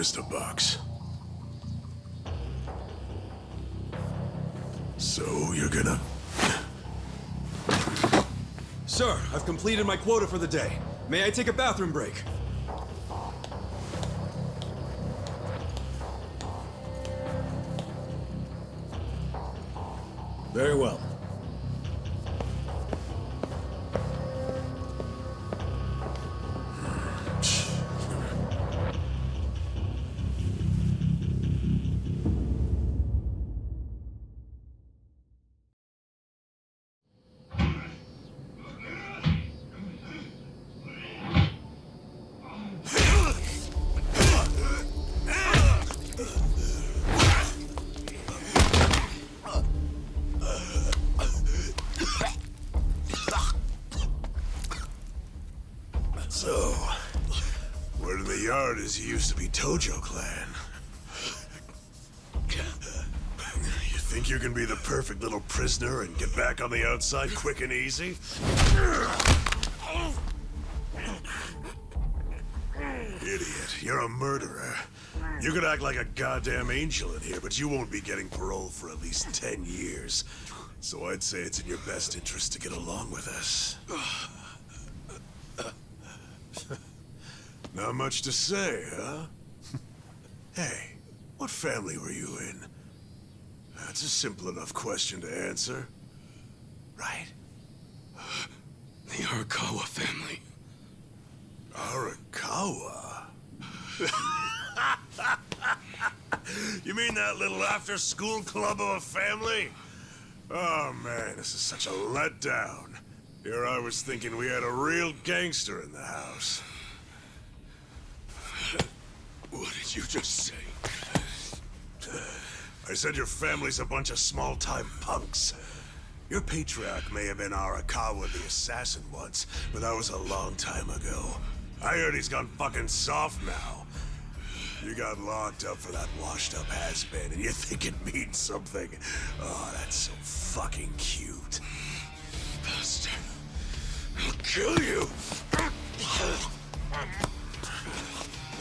Mr. Box. So, you're gonna... Sir, I've completed my quota for the day. May I take a bathroom break? Very well. So, word in the yard is you used to be Tojo Clan. You think you can be the perfect little prisoner and get back on the outside quick and easy? Idiot, you're a murderer. You could act like a goddamn angel in here, but you won't be getting parole for at least 10 years. So I'd say it's in your best interest to get along with us. Not much to say, huh? Hey, what family were you in? That's a simple enough question to answer. Right? The Arakawa family. Arakawa? You mean that little after-school club of a family? Oh man, this is such a letdown. Here I was thinking we had a real gangster in the house. What did you just say? I said your family's a bunch of small-time punks. Your patriarch may have been Arakawa the assassin once, but that was a long time ago. I heard he's gone fucking soft now. You got locked up for that washed-up has-been, and you think it means something. Oh, that's so fucking cute. Bastard. I'll kill you!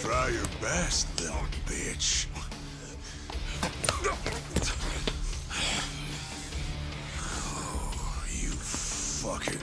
Try your best, little bitch. Oh, you fucking...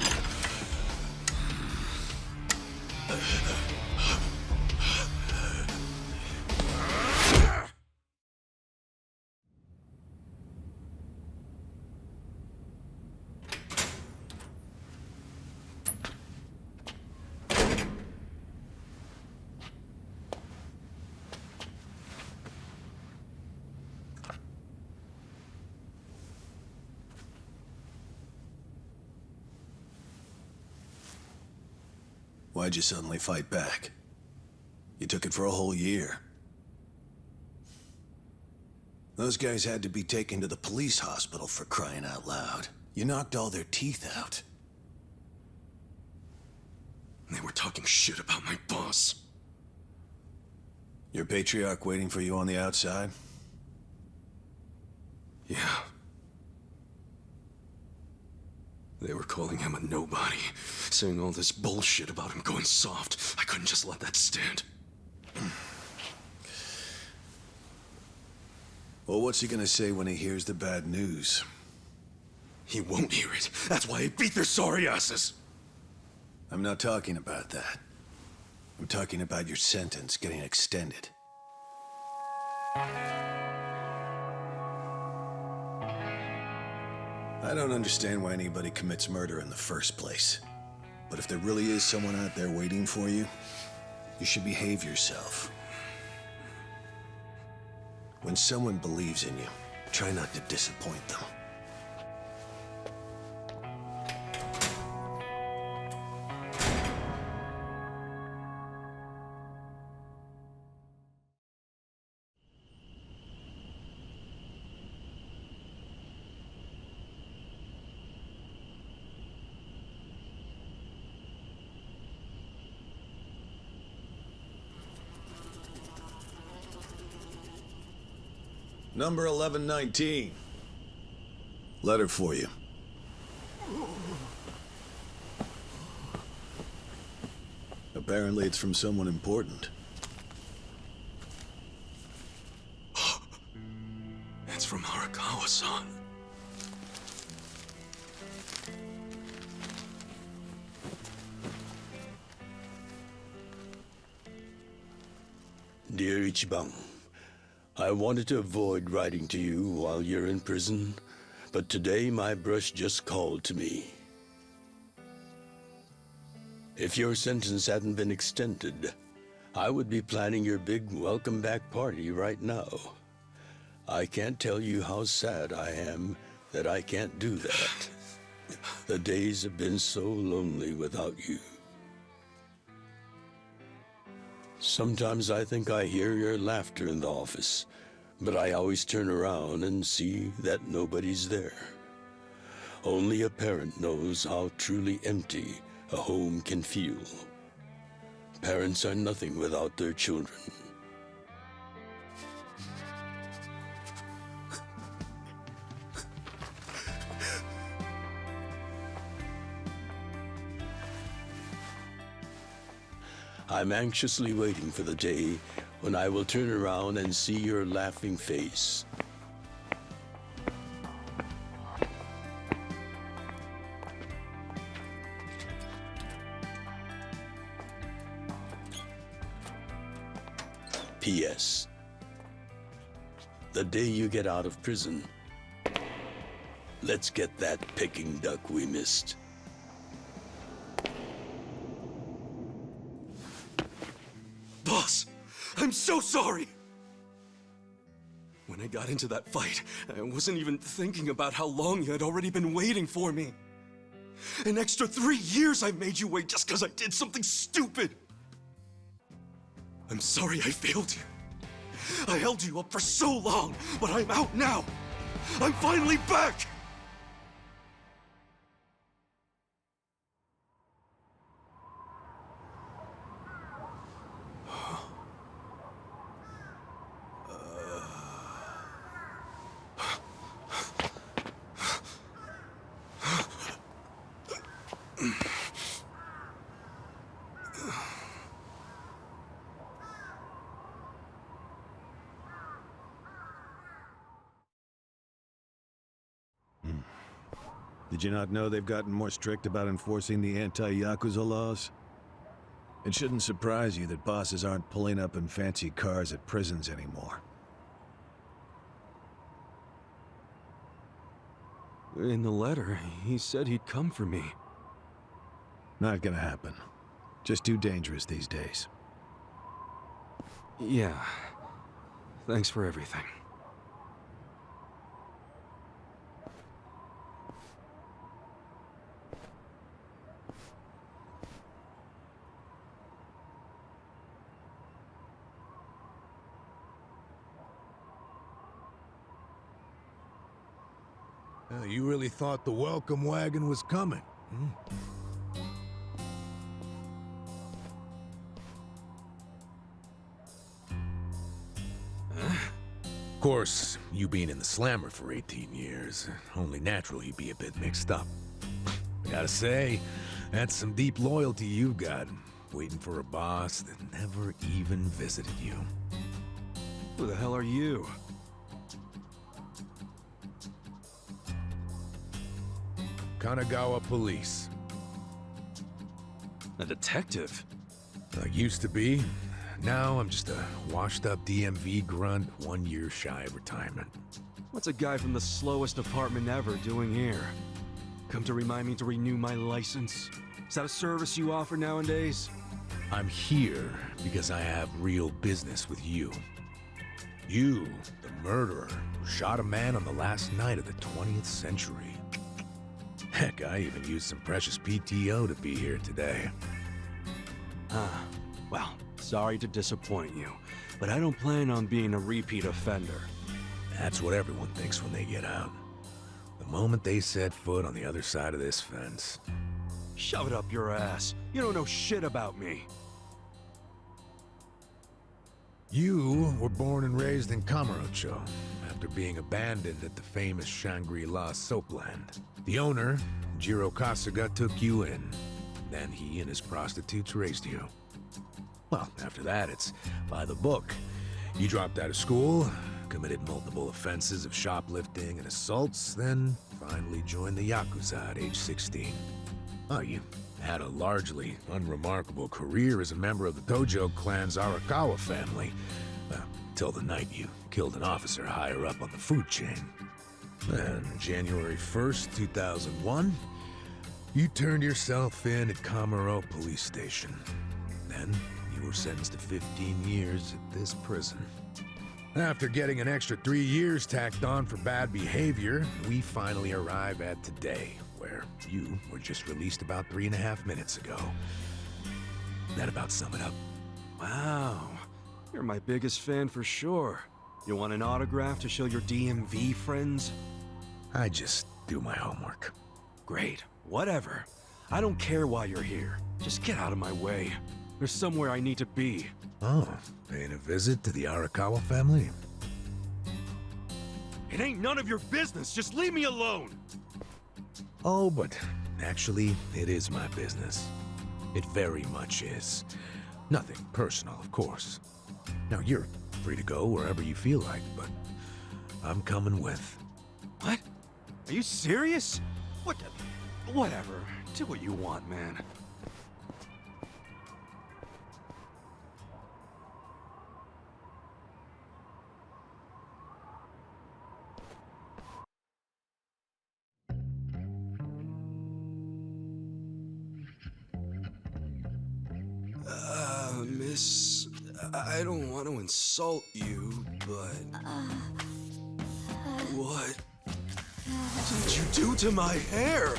Why'd you suddenly fight back? You took it for a whole year. Those guys had to be taken to the police hospital for crying out loud. You knocked all their teeth out. They were talking shit about my boss. Your patriarch waiting for you on the outside? Yeah. They were calling him a nobody, saying all this bullshit about him going soft. I couldn't just let that stand. Well, what's he gonna say when he hears the bad news? He won't hear it. That's why I beat their sorry asses. I'm not talking about that. I'm talking about your sentence getting extended. I don't understand why anybody commits murder in the first place. But if there really is someone out there waiting for you, you should behave yourself. When someone believes in you, try not to disappoint them. Number 1119. Letter for you. Apparently it's from someone important. It's from Arakawa-san. Dear Ichiban, I wanted to avoid writing to you while you're in prison, but today my brush just called to me. If your sentence hadn't been extended, I would be planning your big welcome back party right now. I can't tell you how sad I am that I can't do that. The days have been so lonely without you. Sometimes I think I hear your laughter in the office, but I always turn around and see that nobody's there. Only a parent knows how truly empty a home can feel. Parents are nothing without their children. I'm anxiously waiting for the day when I will turn around and see your laughing face. P.S. The day you get out of prison, let's get that Peking duck we missed. Boss, I'm so sorry! When I got into that fight, I wasn't even thinking about how long you had already been waiting for me. An extra 3 years I made you wait just because I did something stupid! I'm sorry I failed you. I held you up for so long, but I'm out now! I'm finally back! Did you not know they've gotten more strict about enforcing the anti-Yakuza laws? It shouldn't surprise you that bosses aren't pulling up in fancy cars at prisons anymore. In the letter, he said he'd come for me. Not gonna happen. Just too dangerous these days. Yeah. Thanks for everything. You really thought the welcome wagon was coming, hmm? Of course, you being in the slammer for 18 years, only natural you'd be a bit mixed up. Gotta say, that's some deep loyalty you've got, waiting for a boss that never even visited you. Who the hell are you? Kanagawa Police. A detective? I used to be. Now I'm just a washed-up DMV grunt, 1 year shy of retirement. What's a guy from the slowest department ever doing here? Come to remind me to renew my license? Is that a service you offer nowadays? I'm here because I have real business with you. You, the murderer, who shot a man on the last night of the 20th century. Heck, I even used some precious PTO to be here today. Well, sorry to disappoint you, but I don't plan on being a repeat offender. That's what everyone thinks when they get out. The moment they set foot on the other side of this fence. Shove it up your ass. You don't know shit about me. You were born and raised in Kamurocho, after being abandoned at the famous Shangri-La soapland. The owner, Jiro Kasuga, took you in. Then he and his prostitutes raised you. Well, after that, it's by the book. You dropped out of school, committed multiple offenses of shoplifting and assaults, then finally joined the Yakuza at age 16. Oh, you had a largely unremarkable career as a member of the Tojo clan's Arakawa family, till the night you killed an officer higher up on the food chain. Then, January 1st, 2001, you turned yourself in at Kamurocho police station. Then, you were sentenced to 15 years at this prison. After getting an extra 3 years tacked on for bad behavior, we finally arrive at today, where you were just released about 3.5 minutes ago. That about sum it up. Wow. You're my biggest fan for sure. You want an autograph to show your DMV friends? I just do my homework. Great. Whatever. I don't care why you're here. Just get out of my way. There's somewhere I need to be. Oh, paying a visit to the Arakawa family? It ain't none of your business. Just leave me alone. Oh, but actually, it is my business. It very much is. Nothing personal, of course. Now, you're free to go wherever you feel like, but I'm coming with. What? Are you serious? What the... Whatever. Do what you want, man. Miss... I don't want to insult you, but... What did you do to my hair?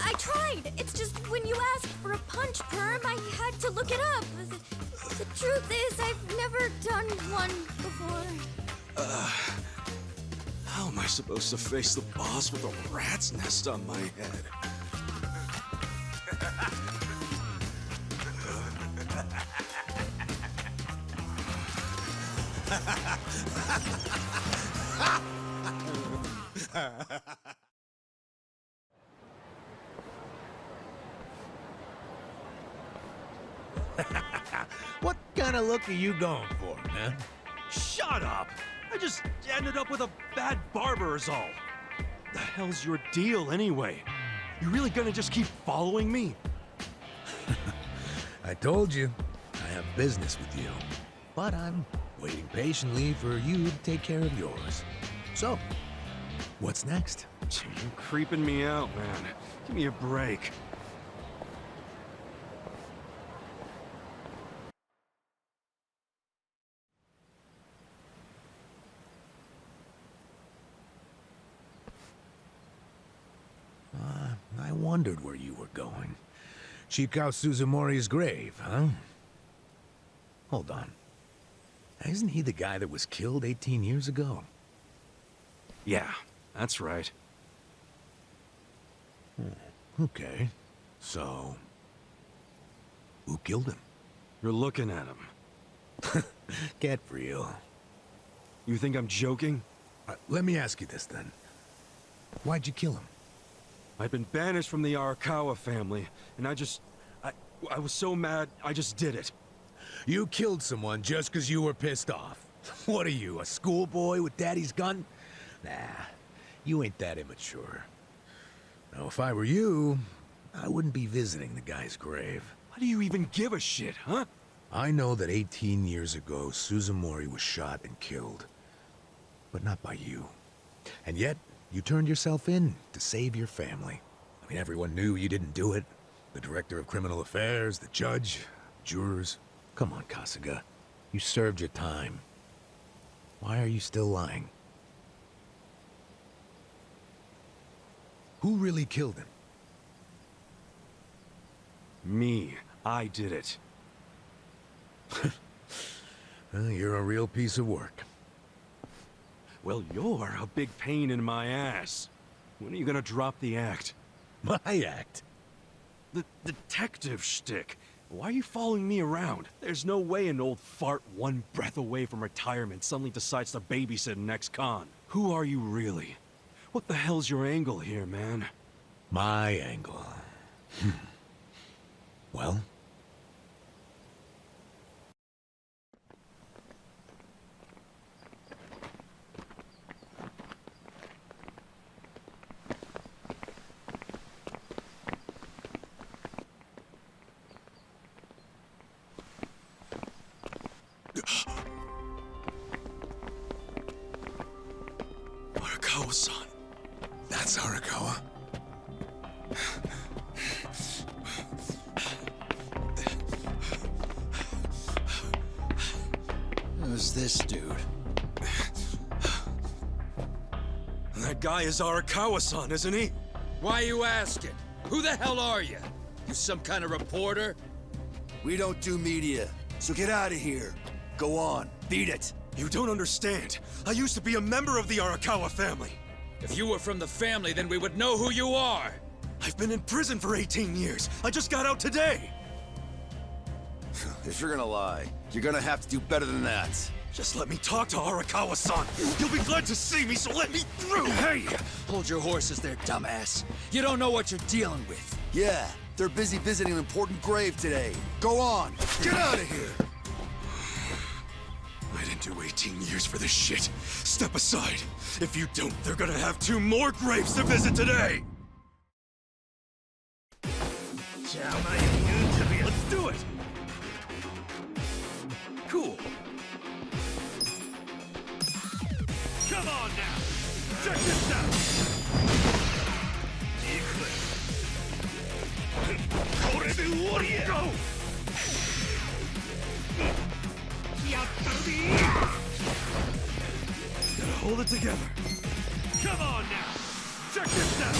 I tried. It's just when you asked for a punch perm, I had to look it up. The truth is, I've never done one before. How am I supposed to face the boss with a rat's nest on my head? What kind of look are you going for, man? Shut up! I just ended up with a bad barber is all. The hell's your deal anyway? You really gonna just keep following me? I told you, I have business with you. But I'm waiting patiently for you to take care of yours. So, what's next? You're creeping me out, man. Give me a break. I wondered where you were going. Chikao Suzumori's grave, huh? Hold on. Isn't he the guy that was killed 18 years ago? Yeah, that's right. Okay. So, who killed him? You're looking at him. Get real. You think I'm joking? Let me ask you this then. Why'd you kill him? I've been banished from the Arakawa family, and I was so mad, I just did it. You killed someone just because you were pissed off. What are you, a schoolboy with daddy's gun? Nah, you ain't that immature. Now, if I were you, I wouldn't be visiting the guy's grave. Why do you even give a shit, huh? I know that 18 years ago, Suzumori was shot and killed. But not by you. And yet, you turned yourself in to save your family. I mean, everyone knew you didn't do it. The director of criminal affairs, the judge, jurors. Come on, Kasuga. You served your time. Why are you still lying? Who really killed him? Me. I did it. Well, you're a real piece of work. Well, you're a big pain in my ass. When are you gonna drop the act? My act? The detective shtick. Why are you following me around? There's no way an old fart one breath away from retirement suddenly decides to babysit an ex-con. Who are you really? What the hell's your angle here, man? My angle. Well? Arakawa-san. That's Arakawa? Who's this dude? That guy is Arakawa-san, isn't he? Why you asking? Who the hell are you? You some kind of reporter? We don't do media, so get out of here. Go on, beat it. You don't understand. I used to be a member of the Arakawa family. If you were from the family, then we would know who you are. I've been in prison for 18 years. I just got out today. If you're gonna lie, you're gonna have to do better than that. Just let me talk to Arakawa-san. He'll be glad to see me, so let me through. Hey! Hold your horses there, dumbass. You don't know what you're dealing with. Yeah, they're busy visiting an important grave today. Go on, get out of here! I didn't do 18 years for this shit. Step aside. If you don't, they're gonna have 2 more graves to visit today. Let's do it. Cool. Come on now. Check this out. Go. Gotta hold it together. Come on now! Check this out!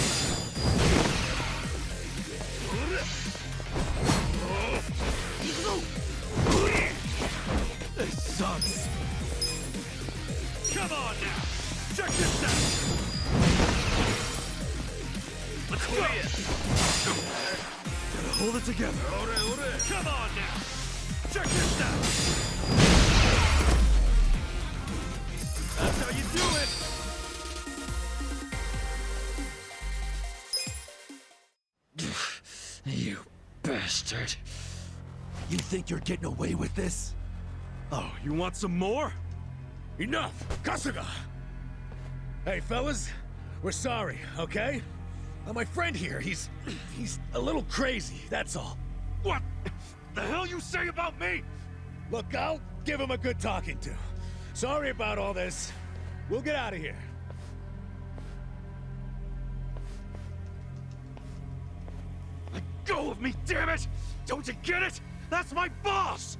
This sucks. Come on now! Check this out! Let's go! Gotta hold it together. Come on now! Check this out! That's how you do it! You bastard. You think you're getting away with this? Oh, you want some more? Enough! Kasuga! Hey, fellas, we're sorry, okay? My friend here, he's a little crazy, that's all. What the hell you say about me? Look, I'll give him a good talking to. Sorry about all this. We'll get out of here. Let go of me, damn it! Don't you get it? That's my boss!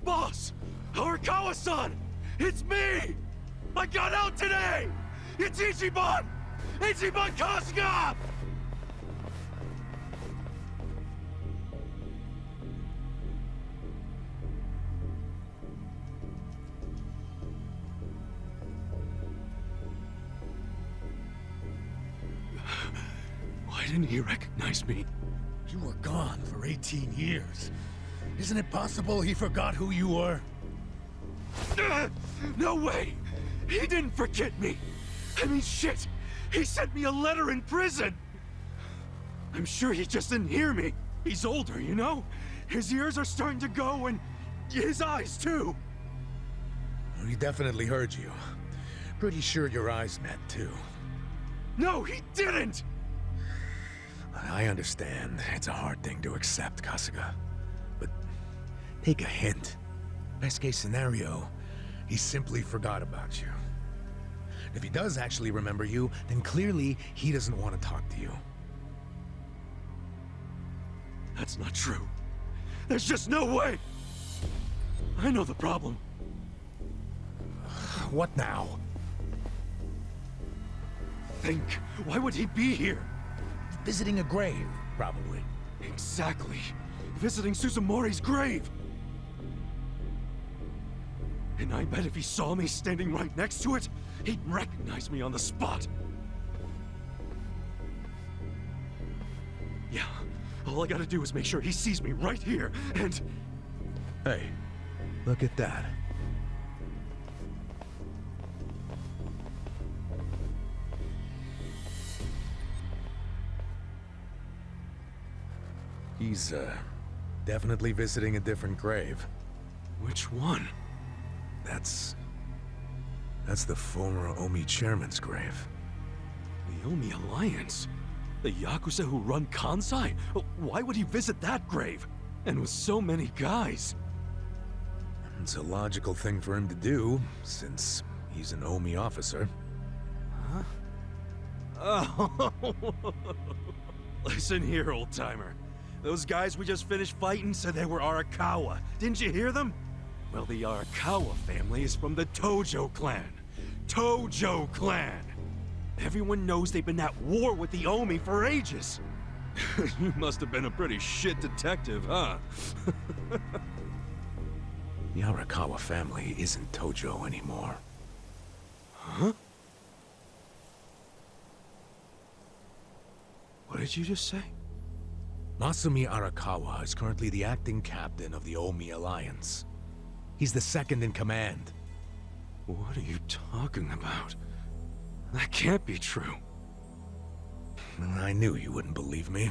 Boss! Arakawa-san! It's me! I got out today! It's Ichiban! Ichiban Kasuga! Why didn't he recognize me? You were gone for 18 years. Isn't it possible he forgot who you were? No way! He didn't forget me! I mean, shit! He sent me a letter in prison! I'm sure he just didn't hear me. He's older, you know? His ears are starting to go, and his eyes, too. He definitely heard you. Pretty sure your eyes met, too. No, he didn't! I understand. It's a hard thing to accept, Kasuga. But take a hint. Best case scenario, he simply forgot about you. If he does actually remember you, then clearly he doesn't want to talk to you. That's not true. There's just no way! I know the problem. What now? Think. Why would he be here? Visiting a grave, probably. Exactly. Visiting Suzumori's grave. And I bet if he saw me standing right next to it, he'd recognize me on the spot. Yeah, all I gotta do is make sure he sees me right here, and... Hey, look at that. He's, definitely visiting a different grave. Which one? That's the former Omi chairman's grave. The Omi Alliance? The Yakuza who run Kansai? Why would he visit that grave? And with so many guys? It's a logical thing for him to do, since he's an Omi officer. Huh? Oh. Listen here, old-timer. Those guys we just finished fighting said they were Arakawa. Didn't you hear them? Well, the Arakawa family is from the Tojo clan. Tojo clan! Everyone knows they've been at war with the Omi for ages. You must have been a pretty shit detective, huh? The Arakawa family isn't Tojo anymore. Huh? What did you just say? Masumi Arakawa is currently the acting captain of the Omi Alliance. He's the second in command. What are you talking about? That can't be true. I knew you wouldn't believe me.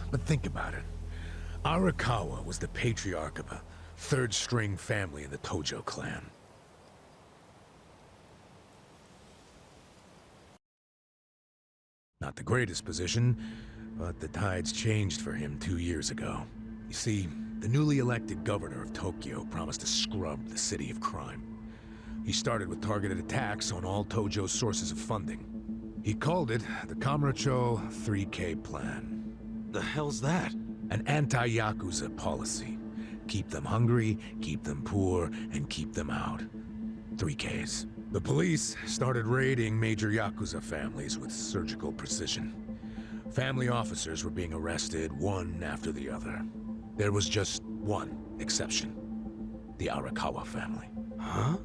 But think about it. Arakawa was the patriarch of a third-string family in the Tojo clan. Not the greatest position, but the tides changed for him 2 years ago. You see, the newly elected governor of Tokyo promised to scrub the city of crime. He started with targeted attacks on all Tojo's sources of funding. He called it the Kamurocho 3K plan. The hell's that? An anti-Yakuza policy. Keep them hungry, keep them poor, and keep them out. 3Ks. The police started raiding major Yakuza families with surgical precision. Family officers were being arrested one after the other. There was just one exception. The Arakawa family. Huh?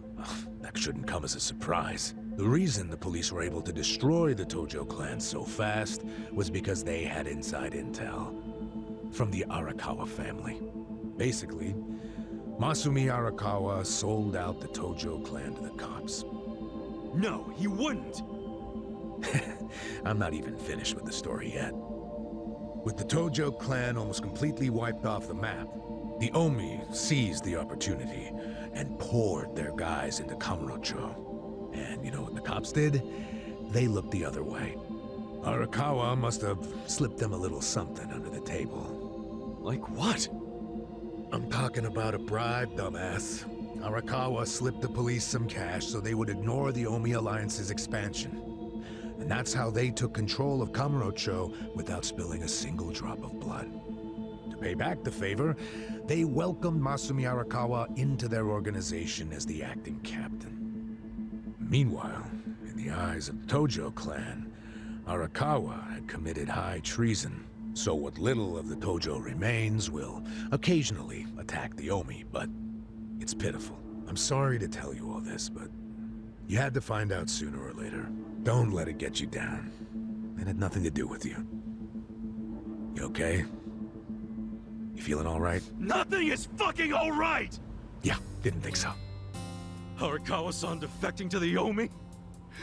That shouldn't come as a surprise. The reason the police were able to destroy the Tojo clan so fast was because they had inside intel from the Arakawa family. Basically, Masumi Arakawa sold out the Tojo clan to the cops. No, he wouldn't! I'm not even finished with the story yet. With the Tojo clan almost completely wiped off the map, the Omi seized the opportunity and poured their guys into Kamurocho. And you know what the cops did? They looked the other way. Arakawa must have slipped them a little something under the table. Like what? I'm talking about a bribe, dumbass. Arakawa slipped the police some cash so they would ignore the Omi Alliance's expansion. And that's how they took control of Kamurocho without spilling a single drop of blood. To pay back the favor, they welcomed Masumi Arakawa into their organization as the acting captain. Meanwhile, in the eyes of the Tojo clan, Arakawa had committed high treason. So what little of the Tojo remains will occasionally attack the Omi, but it's pitiful. I'm sorry to tell you all this, but you had to find out sooner or later. Don't let it get you down. It had nothing to do with you. You okay? You feeling all right? Nothing is fucking all right! Yeah, didn't think so. Arakawa-san defecting to the Omi?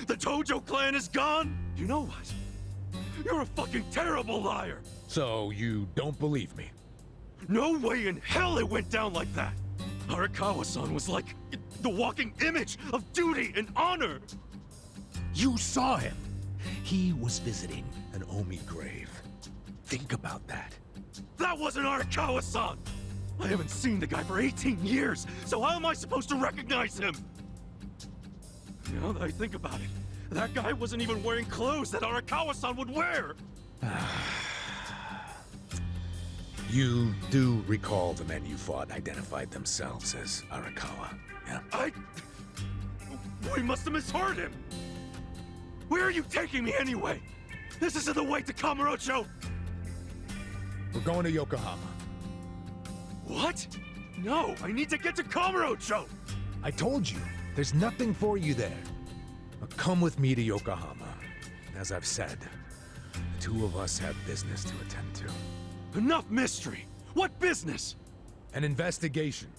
The Tojo clan is gone? You know what? You're a fucking terrible liar! So, you don't believe me? No way in hell it went down like that! Arakawa-san was like the walking image of duty and honor! You saw him! He was visiting an Omi grave. Think about that. That wasn't Arakawa-san! I haven't seen the guy for 18 years, so how am I supposed to recognize him? Now that I think about it, that guy wasn't even wearing clothes that Arakawa-san would wear! You do recall the men you fought identified themselves as Arakawa, yeah? We must have misheard him! Where are you taking me anyway? This isn't the way to Kamurocho! We're going to Yokohama. What? No, I need to get to Kamurocho! I told you, there's nothing for you there. Now come with me to Yokohama. As I've said, the two of us have business to attend to. Enough mystery! What business? An investigation.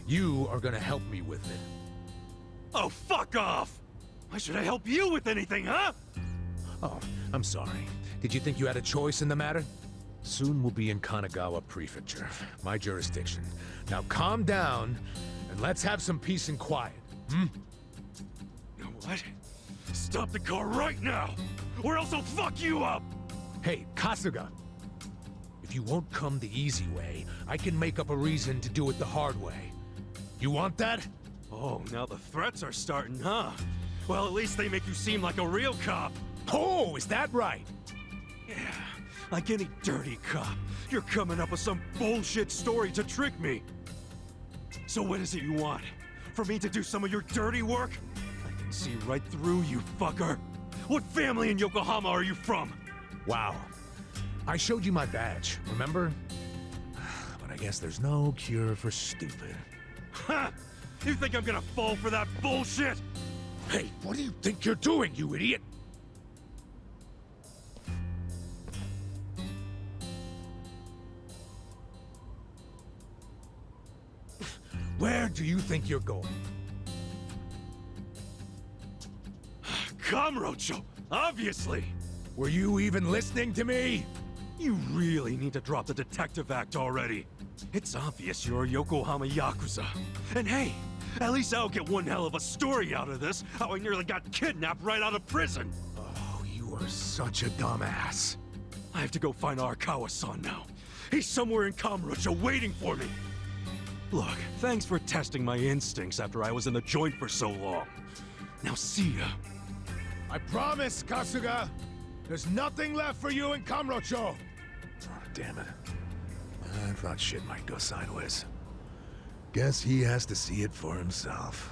You are gonna help me with it. Oh, fuck off! Why should I help you with anything, huh? Oh, I'm sorry. Did you think you had a choice in the matter? Soon we'll be in Kanagawa Prefecture, my jurisdiction. Now calm down, and let's have some peace and quiet, hmm? What? Stop the car right now, or else I'll fuck you up! Hey, Kasuga! If you won't come the easy way, I can make up a reason to do it the hard way. You want that? Oh, now the threats are starting, huh? Well, at least they make you seem like a real cop. Oh, is that right? Yeah, like any dirty cop. You're coming up with some bullshit story to trick me. So what is it you want? For me to do some of your dirty work? I can see right through you, fucker. What family in Yokohama are you from? Wow. I showed you my badge, remember? But I guess there's no cure for stupid. Ha! You think I'm gonna fall for that bullshit? Hey, what do you think you're doing, you idiot? Where do you think you're going? Kamurocho, obviously! Were you even listening to me? You really need to drop the detective act already. It's obvious you're a Yokohama Yakuza. And hey, at least I'll get one hell of a story out of this, how I nearly got kidnapped right out of prison. Oh, you are such a dumbass. I have to go find Arakawa-san now. He's somewhere in Kamurocho waiting for me. Look, thanks for testing my instincts after I was in the joint for so long. Now see ya. I promise, Kasuga! There's nothing left for you in Kamurocho! Oh, damn it. I thought shit might go sideways. Guess he has to see it for himself.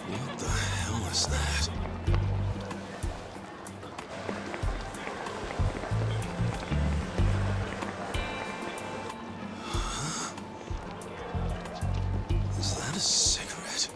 What the hell is that? Is that a cigarette?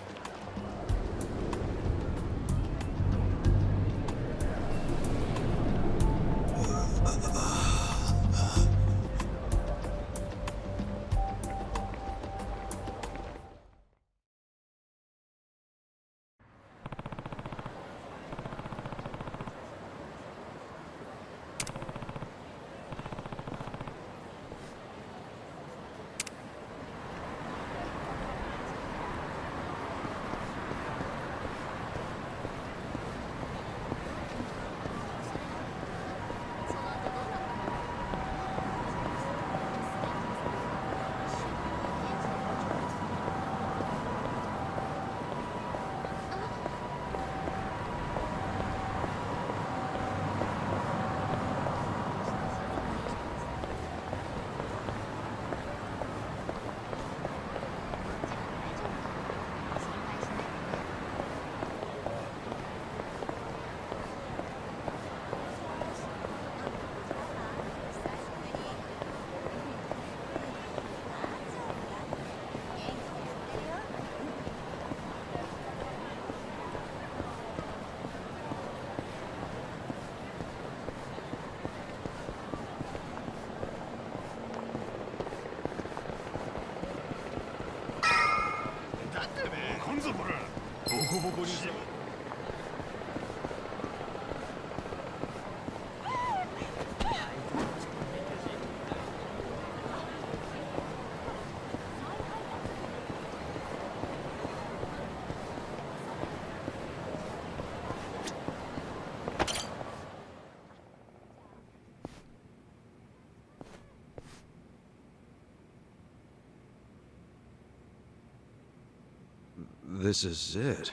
This is it,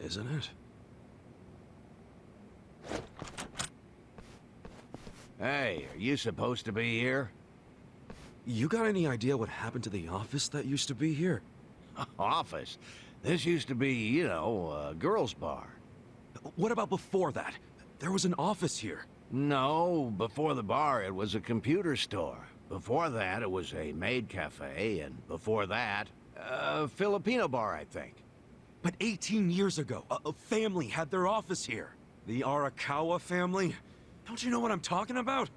isn't it? Hey, are you supposed to be here? You got any idea what happened to the office that used to be here? Office? This used to be, you know, a girls' bar. What about before that? There was an office here. No, before the bar it was a computer store. Before that it was a maid cafe, and before that, a Filipino bar, I think. But 18 years ago, a family had their office here. The Arakawa family? Don't you know what I'm talking about?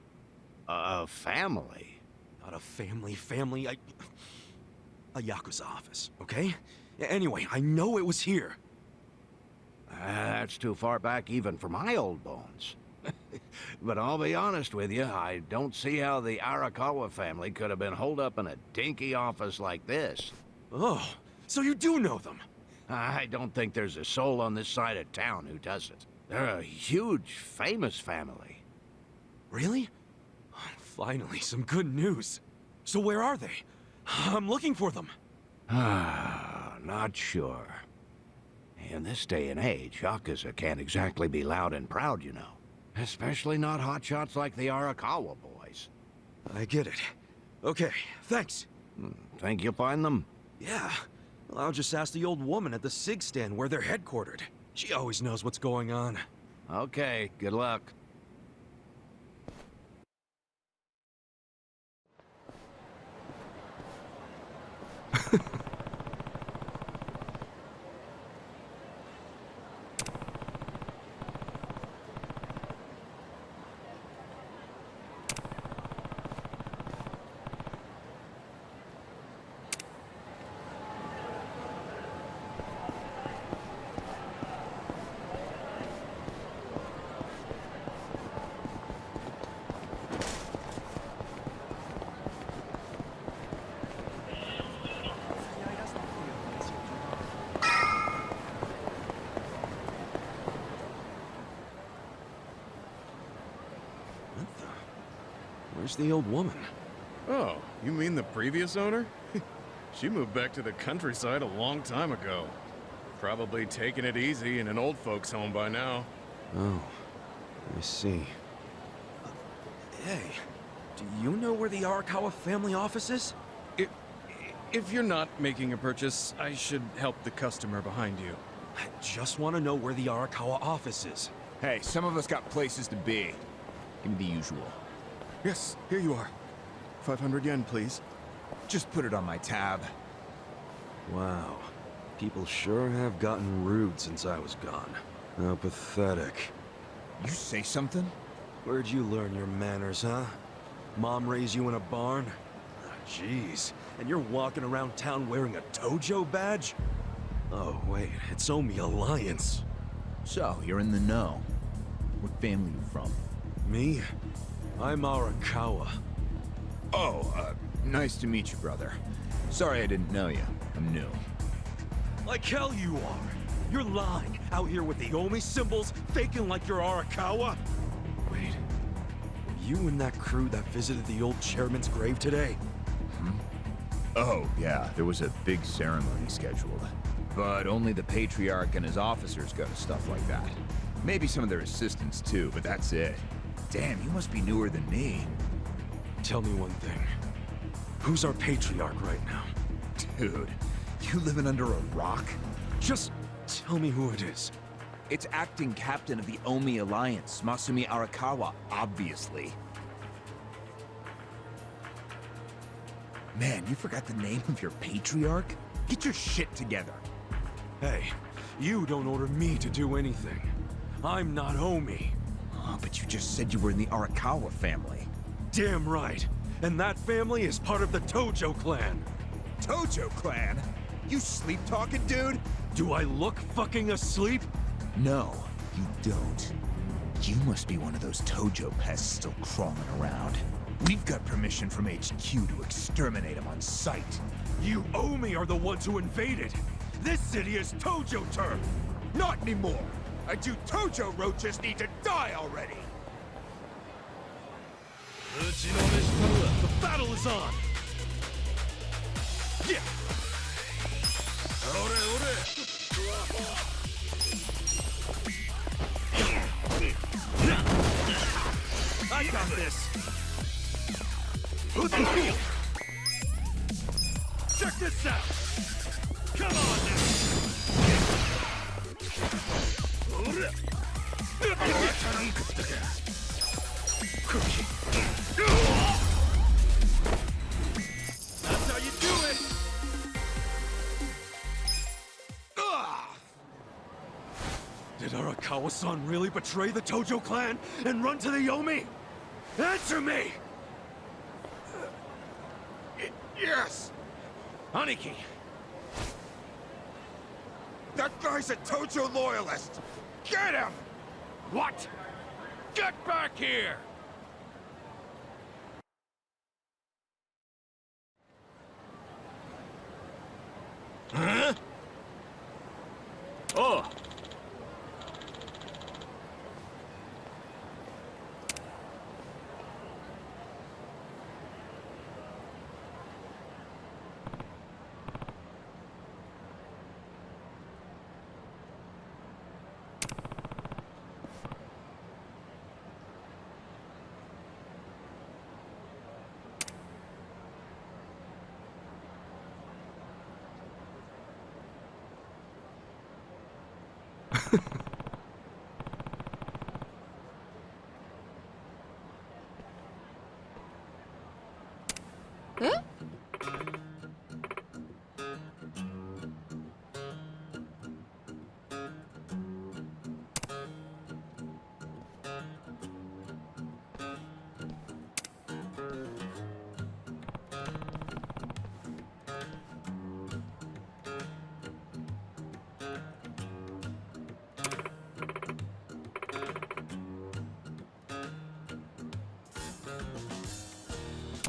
A family? Not a family, a Yakuza office, okay? Anyway, I know it was here. That's too far back even for my old bones. But I'll be honest with you, I don't see how the Arakawa family could have been holed up in a dinky office like this. Oh, so you do know them? I don't think there's a soul on this side of town who doesn't. They're a huge, famous family. Really? Finally, some good news. So where are they? I'm looking for them. Not sure. In this day and age, Yakuza can't exactly be loud and proud, you know. Especially not hotshots like the Arakawa boys. I get it. Okay, thanks. Think you'll find them? Yeah. Well, I'll just ask the old woman at the SIG stand where they're headquartered. She always knows what's going on. Okay, good luck. Where's the old woman? Oh, you mean the previous owner? She moved back to the countryside a long time ago. Probably taking it easy in an old folks' home by now. Oh, I see. Hey, do you know where the Arakawa family office is? If you're not making a purchase, I should help the customer behind you. I just want to know where the Arakawa office is. Hey, some of us got places to be. Give me the usual. Yes, here you are. 500 yen, please. Just put it on my tab. Wow. People sure have gotten rude since I was gone. How pathetic. You say something? Where'd you learn your manners, huh? Mom raised you in a barn? Ah, jeez. And you're walking around town wearing a Tojo badge? Oh, wait. It's Omi Alliance. So, you're in the know. What family you from? Me? I'm Arakawa. Oh, nice to meet you, brother. Sorry I didn't know you. I'm new. Like hell you are. You're lying. Out here with the Omi symbols, faking like you're Arakawa. Wait. Were you in that crew that visited the old chairman's grave today? Oh, yeah, there was a big ceremony scheduled. But only the Patriarch and his officers go to stuff like that. Maybe some of their assistants too, but that's it. Damn, you must be newer than me. Tell me one thing. Who's our Patriarch right now? Dude, you living under a rock? Just tell me who it is. It's acting captain of the Omi Alliance, Masumi Arakawa, obviously. Man, you forgot the name of your Patriarch? Get your shit together. Hey, you don't order me to do anything. I'm not Omi. Oh, but you just said you were in the Arakawa family. Damn right. And that family is part of the Tojo clan. Tojo clan? You sleep-talking, dude? Do I look fucking asleep? No, you don't. You must be one of those Tojo pests still crawling around. We've got permission from HQ to exterminate them on sight. You Omi are the ones who invaded. This city is Tojo turf. Not anymore. And you Tojo roaches need to die already. The battle is on. Yeah. I got this. Check this out. Come on That's how you do it. Did Arakawa-san really betray the Tojo clan and run to the Yomi? Answer me! Yes! Aniki! That guy's a Tojo loyalist! Get him! What? Get back here! Huh? Oh! Huh?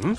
Hmm?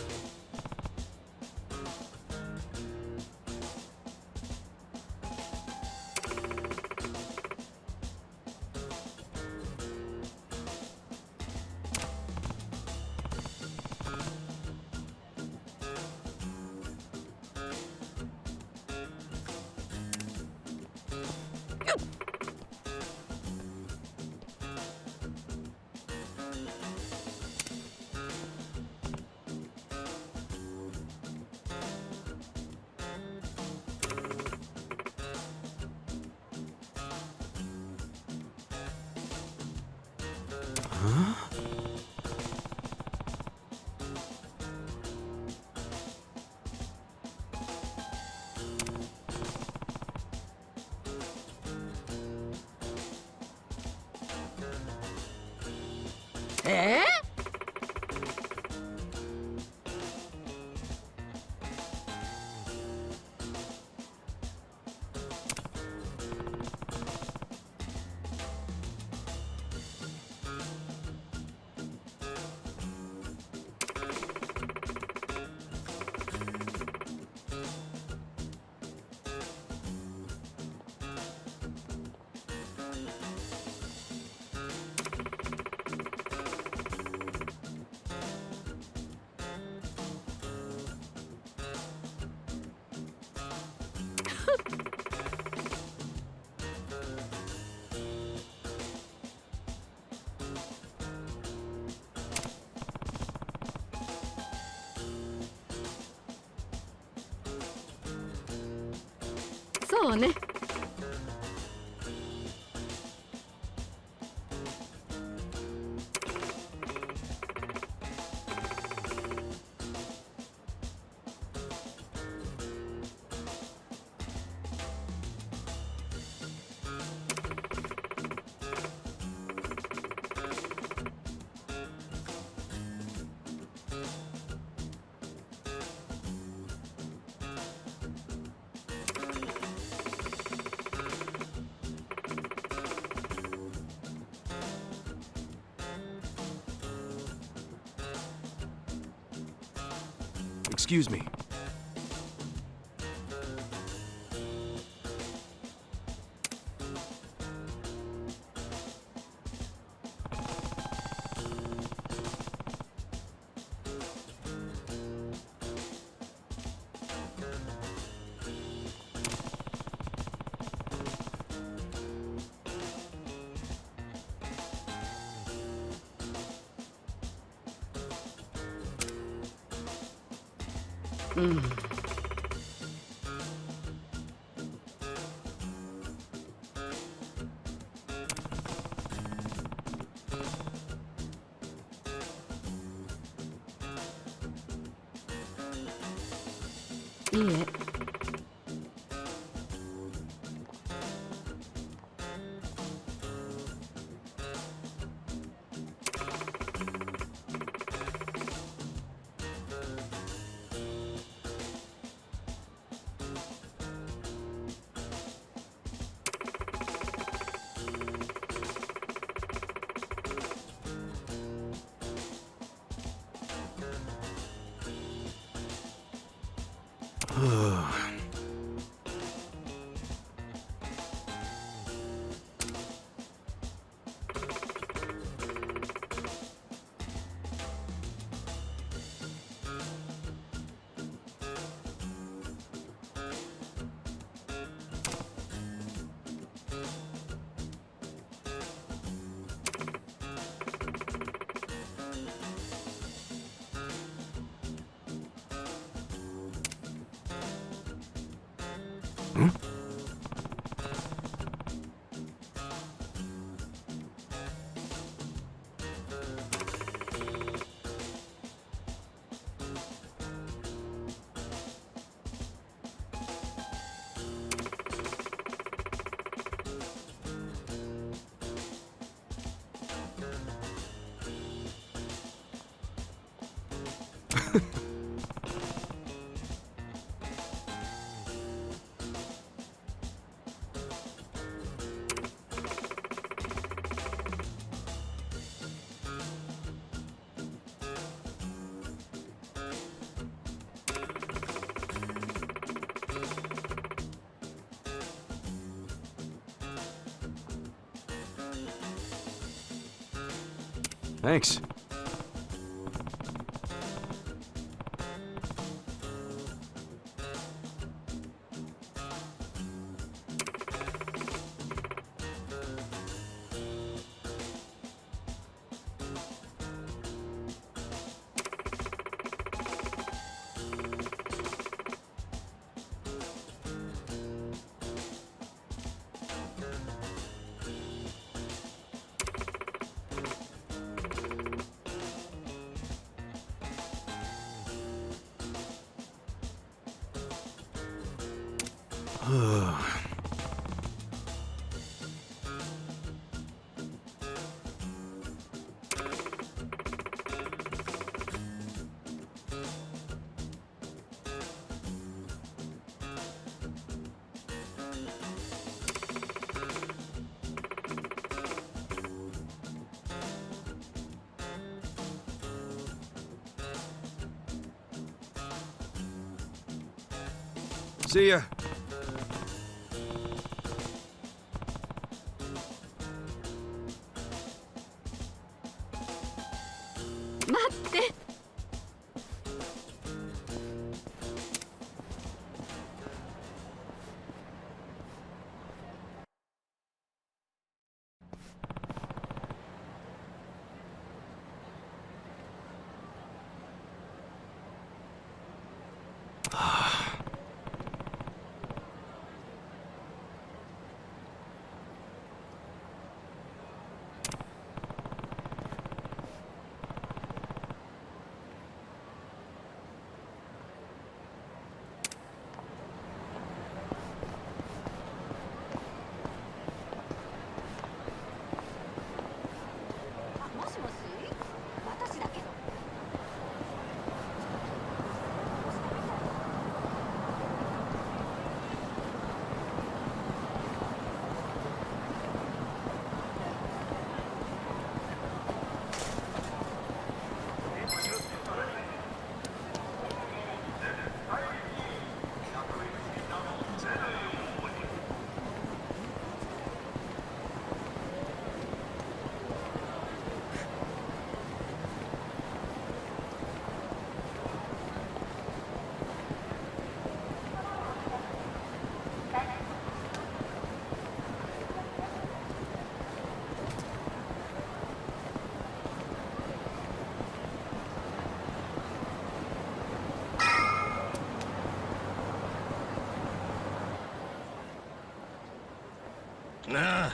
Eh? So ne. Excuse me. Yeah. Thanks. See ya. Nah.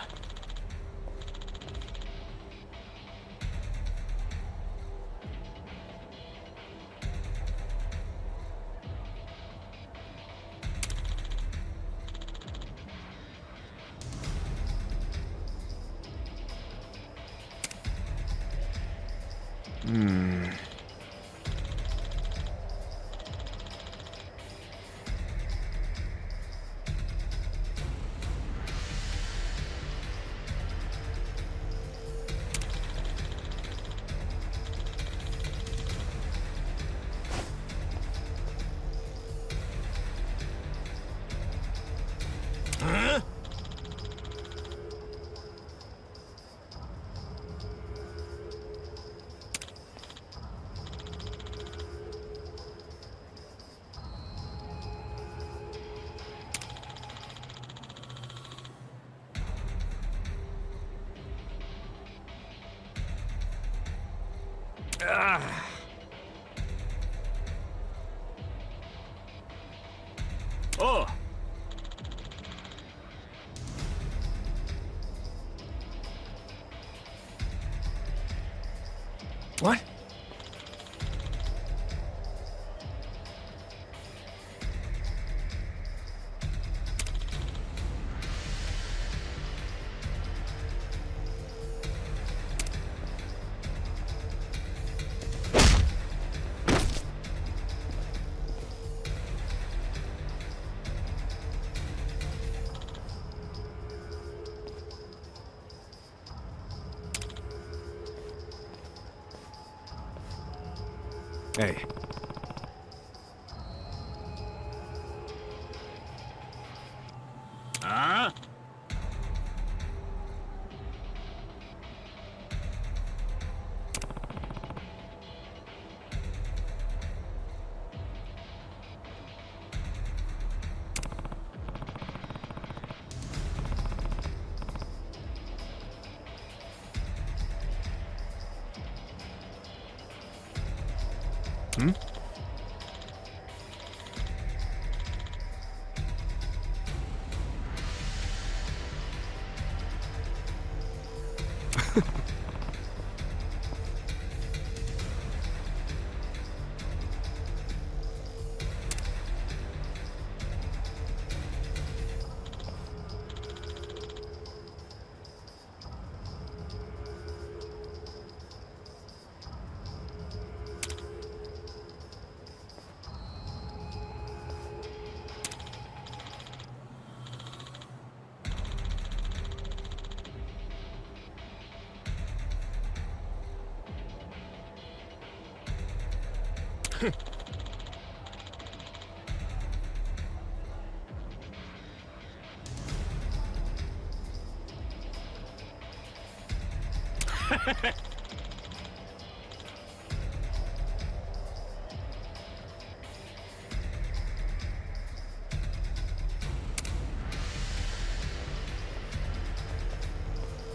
Oh! What? Hey. Huh? Hmm?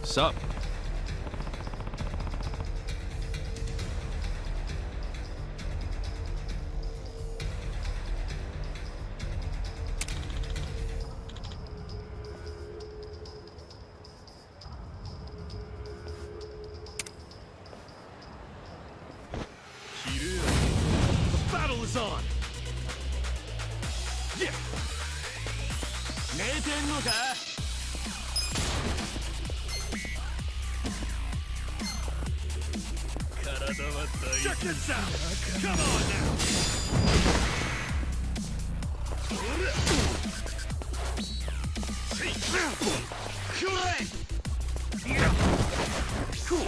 Sup? The battle is on! Yeah! Check this out! Come on now! Cool!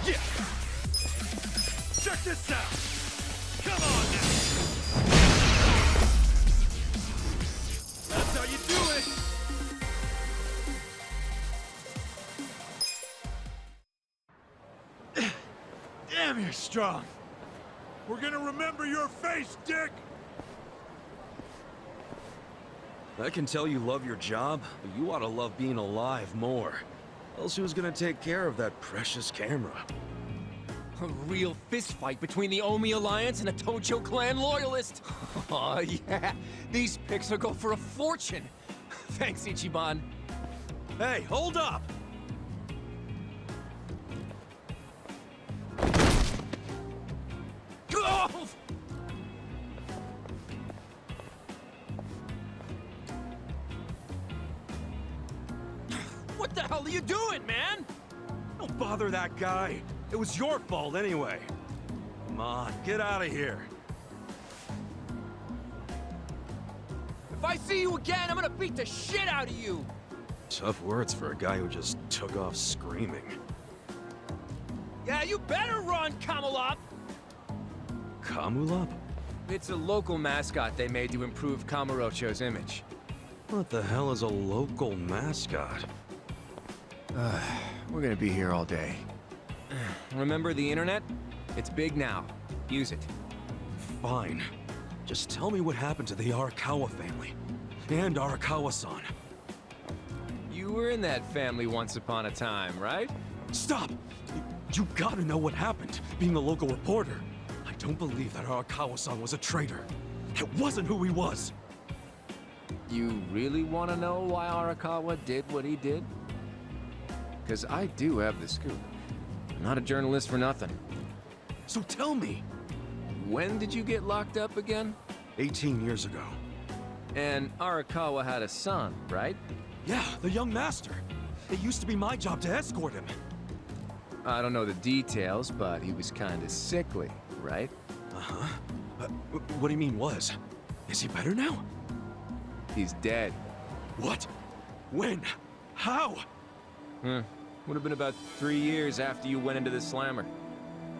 Yeah! Check this out! Come on now! That's how you do it! Damn, you're strong! We're gonna remember your face, Dick! I can tell you love your job, but you ought to love being alive more. Else who's gonna take care of that precious camera? A real fistfight between the Omi Alliance and a Tojo clan loyalist. Oh, yeah. These pics will go for a fortune. Thanks, Ichiban. Hey, hold up! Oh! What the hell are you doing, man? Don't bother that guy. It was your fault anyway. Come on, get out of here. If I see you again, I'm gonna beat the shit out of you! Tough words for a guy who just took off screaming. Yeah, you better run, Kamurocho! Kamulop? It's a local mascot they made to improve Kamurocho's image. What the hell is a local mascot? We're gonna be here all day. Remember the internet? It's big now. Use it. Fine. Just tell me what happened to the Arakawa family. And Arakawa-san. You were in that family once upon a time, right? Stop! You gotta know what happened, being a local reporter. I don't believe that Arakawa-san was a traitor. It wasn't who he was. You really want to know why Arakawa did what he did? Because I do have the scoop. I'm not a journalist for nothing. So tell me. When did you get locked up again? 18 years ago. And Arakawa had a son, right? Yeah, the young master. It used to be my job to escort him. I don't know the details, but he was kinda sickly, right? Uh-huh. What do you mean was? Is he better now? He's dead. What? When? How? Would have been about 3 years after you went into the slammer.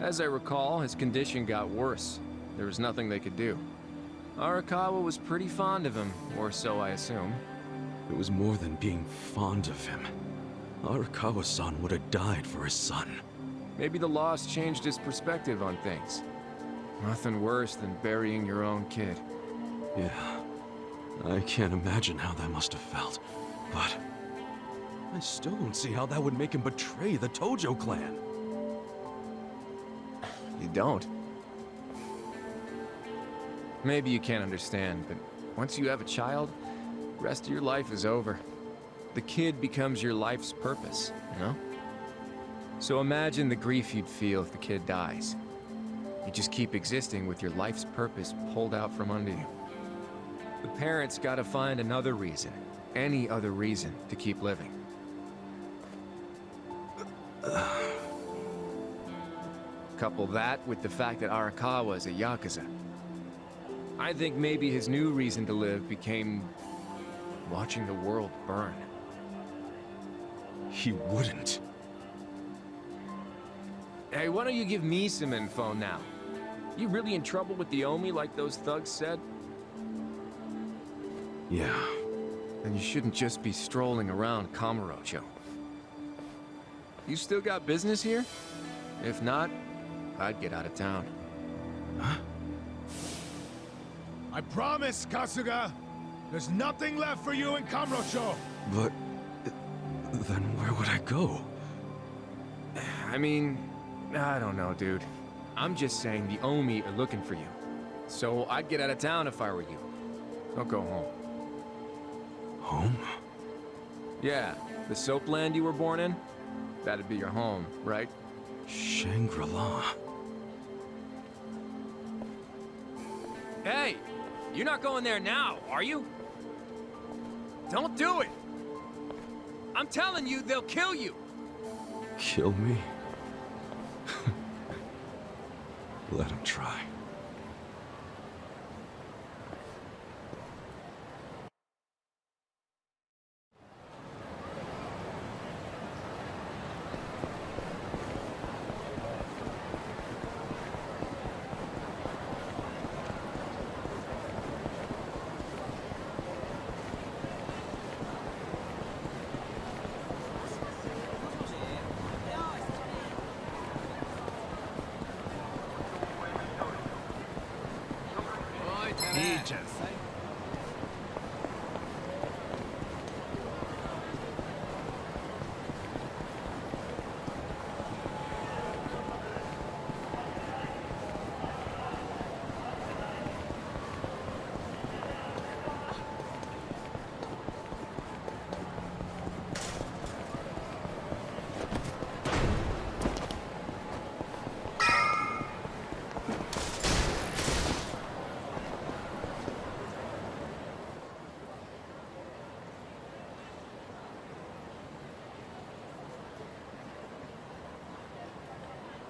As I recall, his condition got worse. There was nothing they could do. Arakawa was pretty fond of him, or so I assume. It was more than being fond of him. Arakawa-san would have died for his son. Maybe the loss changed his perspective on things. Nothing worse than burying your own kid. Yeah. I can't imagine how that must have felt. But I still don't see how that would make him betray the Tojo clan. You don't? Maybe you can't understand, but once you have a child, the rest of your life is over. The kid becomes your life's purpose, you know? So imagine the grief you'd feel if the kid dies. You just keep existing with your life's purpose pulled out from under you. The parents gotta find another reason, any other reason, to keep living. Couple that with the fact that Arakawa is a Yakuza. I think maybe his new reason to live became watching the world burn. He wouldn't. Hey, why don't you give me some info now? You really in trouble with the Omi like those thugs said? Yeah. Then you shouldn't just be strolling around Kamurocho. You still got business here? If not, I'd get out of town. Huh? I promise, Kasuga! There's nothing left for you in Kamurocho! But then where would I go? I mean, I don't know, dude. I'm just saying the Omi are looking for you. So I'd get out of town if I were you. Don't go home. Home? Yeah, the soap land you were born in? That'd be your home, right? Shangri-La. Hey! You're not going there now, are you? Don't do it! I'm telling you, they'll kill you! Kill me? Let him try.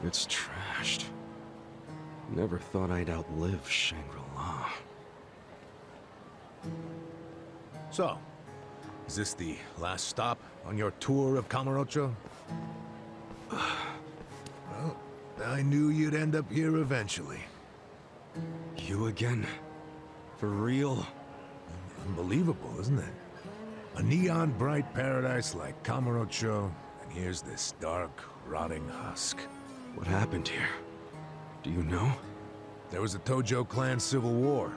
It's trashed. Never thought I'd outlive Shangri-La. So, is this the last stop on your tour of Kamurocho? Well, I knew you'd end up here eventually. You again? For real? Unbelievable, isn't it? A neon bright paradise like Kamurocho, and here's this dark, rotting husk. What happened here? Do you know? There was a Tojo clan civil war.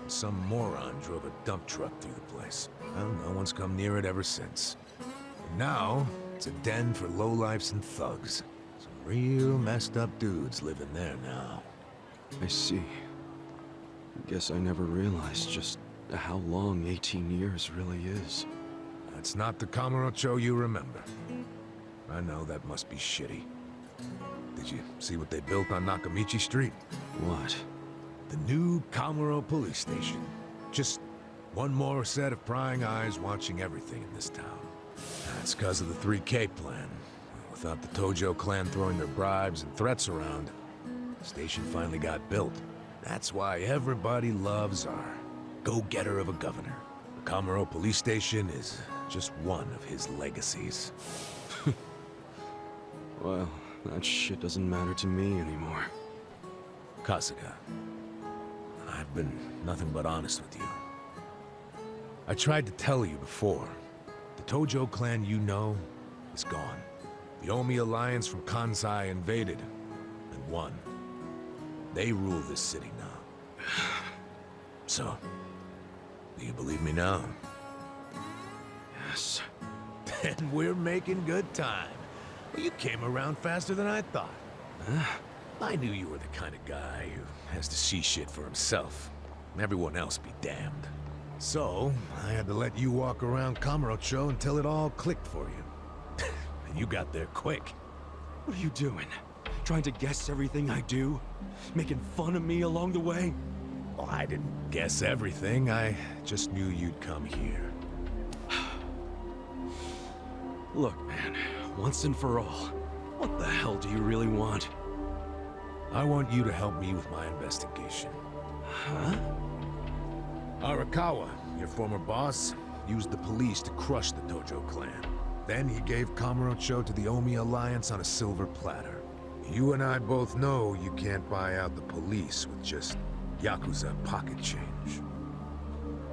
And some moron drove a dump truck through the place. Well, no one's come near it ever since. And now, it's a den for lowlifes and thugs. So Real messed up dudes living there now. I see. Guess I never realized just how long 18 years really is. That's not the Kamurocho you remember. I know that must be shitty. Did you see what they built on Nakamichi Street? What? The new Kamuro police station. Just one more set of prying eyes watching everything in this town. That's because of the 3K plan. Without the Tojo clan throwing their bribes and threats around, the station finally got built. That's why everybody loves our go-getter of a governor. The Kamuro police station is just one of his legacies. Well, that shit doesn't matter to me anymore. Kasuga, I've been nothing but honest with you. I tried to tell you before. The Tojo clan you know is gone. The Omi alliance from Kansai invaded and won. They rule this city now. So, do you believe me now? Yes. Then we're making good time. Well, you came around faster than I thought. I knew you were the kind of guy who has to see shit for himself. Everyone else be damned. So, I had to let you walk around Kamurocho until it all clicked for you. And you got there quick. What are you doing? Trying to guess everything I do? Making fun of me along the way? Well, I didn't guess everything. I just knew you'd come here. Look, man, once and for all, what the hell do you really want? I want you to help me with my investigation. Huh? Arakawa, your former boss, used the police to crush the Tojo clan. Then he gave Kamurocho to the Omi alliance on a silver platter. You and I both know you can't buy out the police with just Yakuza pocket change.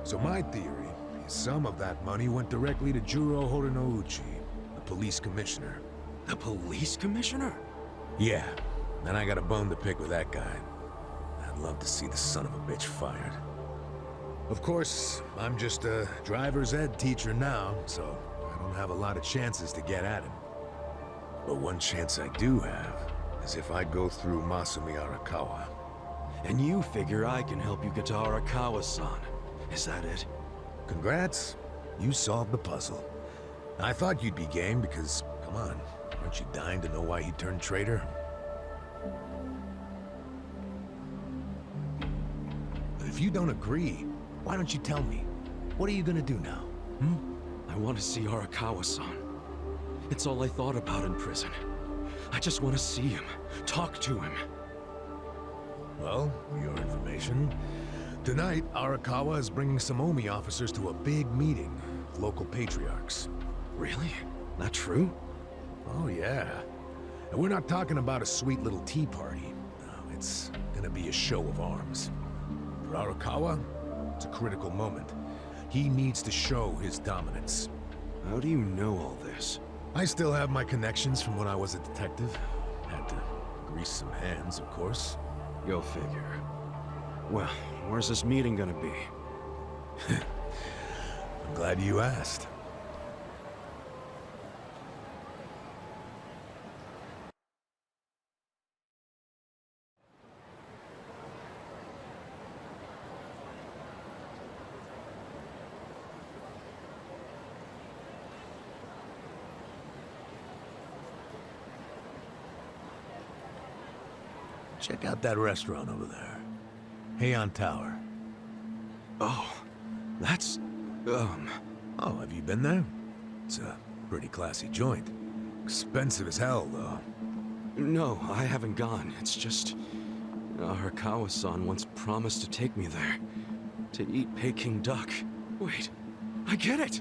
So my theory is some of that money went directly to Juro Horinouchi, the police commissioner. The police commissioner? Yeah, and I got a bone to pick with that guy. I'd love to see the son of a bitch fired. Of course, I'm just a driver's ed teacher now, so I don't have a lot of chances to get at him. But one chance I do have is if I go through Masumi Arakawa. And you figure I can help you get to Arakawa-san. Is that it? Congrats. You solved the puzzle. I thought you'd be game because, come on, aren't you dying to know why he turned traitor? But if you don't agree, why don't you tell me? What are you gonna do now? I want to see Arakawa-san. It's all I thought about in prison. I just want to see him, talk to him. Well, for your information, tonight Arakawa is bringing some Omi officers to a big meeting with local patriarchs. Really? That true? Oh yeah. And we're not talking about a sweet little tea party. No, it's gonna be a show of arms. For Arakawa, it's a critical moment. He needs to show his dominance. How do you know all this? I still have my connections from when I was a detective. Had to grease some hands, of course. Go figure. Well, where's this meeting gonna be? I'm glad you asked. Check out that restaurant over there. Heian Tower. Oh, that's... Oh, have you been there? It's a pretty classy joint. Expensive as hell, though. No, I haven't gone. It's just... Arakawa-san once promised to take me there. To eat Peking duck. Wait, I get it!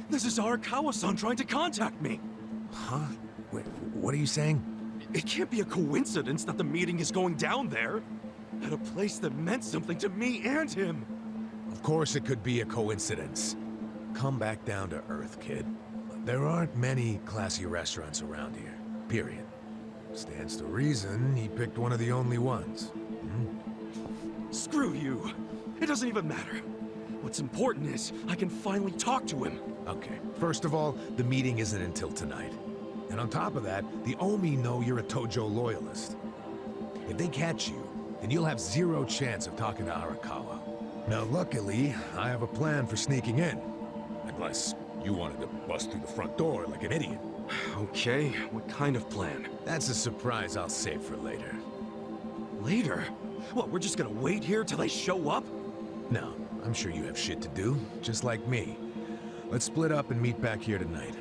This is Arakawa-san trying to contact me! Huh? Wait, what are you saying? It can't be a coincidence that the meeting is going down there. At a place that meant something to me and him. Of course it could be a coincidence. Come back down to earth, kid. There aren't many classy restaurants around here, period. Stands to reason he picked one of the only ones. Screw you. It doesn't even matter. What's important is I can finally talk to him. Okay, first of all, the meeting isn't until tonight. And on top of that, the Omi know you're a Tojo loyalist. If they catch you, then you'll have zero chance of talking to Arakawa. Now, luckily, I have a plan for sneaking in. Unless you wanted to bust through the front door like an idiot. Okay, what kind of plan? That's a surprise I'll save for later. Later? What, we're just gonna wait here till they show up? No, I'm sure you have shit to do, just like me. Let's split up and meet back here tonight.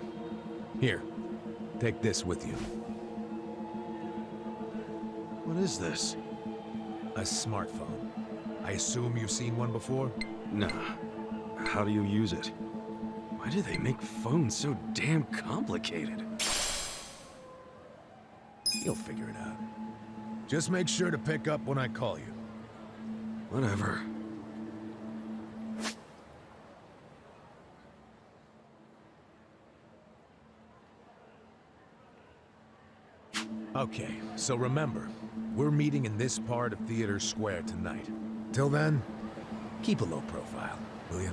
Here, take this with you. What is this? A smartphone. I assume you've seen one before? Nah. How do you use it? Why do they make phones so damn complicated? You'll figure it out. Just make sure to pick up when I call you. Whatever. Okay, so remember, we're meeting in this part of Theater Square tonight. Till then, keep a low profile, will you?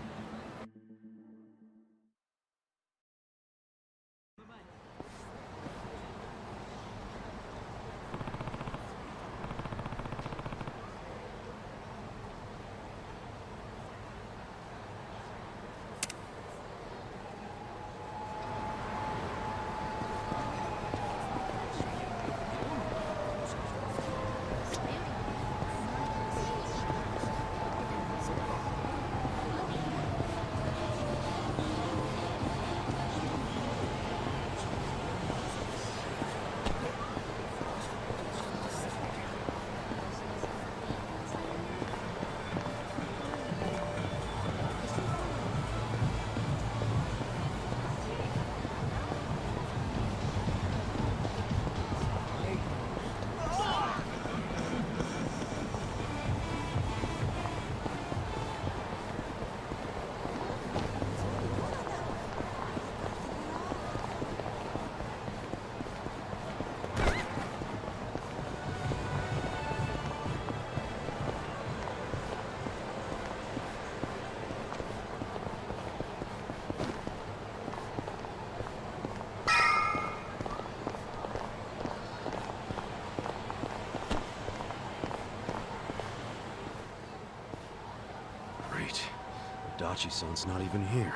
Adachi-san's not even here.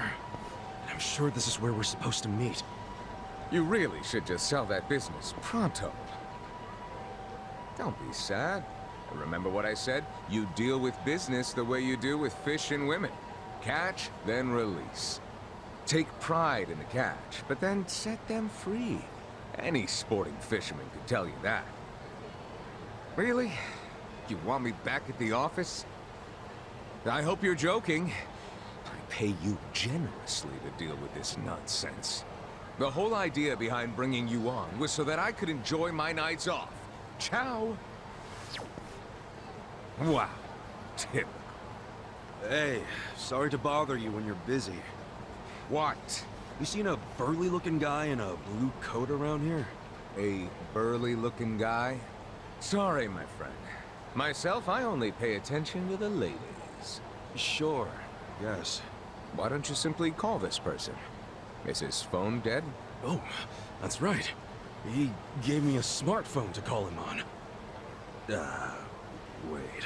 And I'm sure this is where we're supposed to meet. You really should just sell that business pronto. Don't be sad. Remember what I said? You deal with business the way you do with fish and women. Catch, then release. Take pride in the catch, but then set them free. Any sporting fisherman could tell you that. Really? You want me back at the office? I hope you're joking. I pay you generously to deal with this nonsense. The whole idea behind bringing you on was so that I could enjoy my nights off. Ciao. Wow. Typical. Hey, sorry to bother you when you're busy. What? You seen a burly-looking guy in a blue coat around here? A burly-looking guy? Sorry, my friend. Myself, I only pay attention to the ladies. Sure, yes. Why don't you simply call this person? Is his phone dead? Oh, that's right. He gave me a smartphone to call him on. Wait.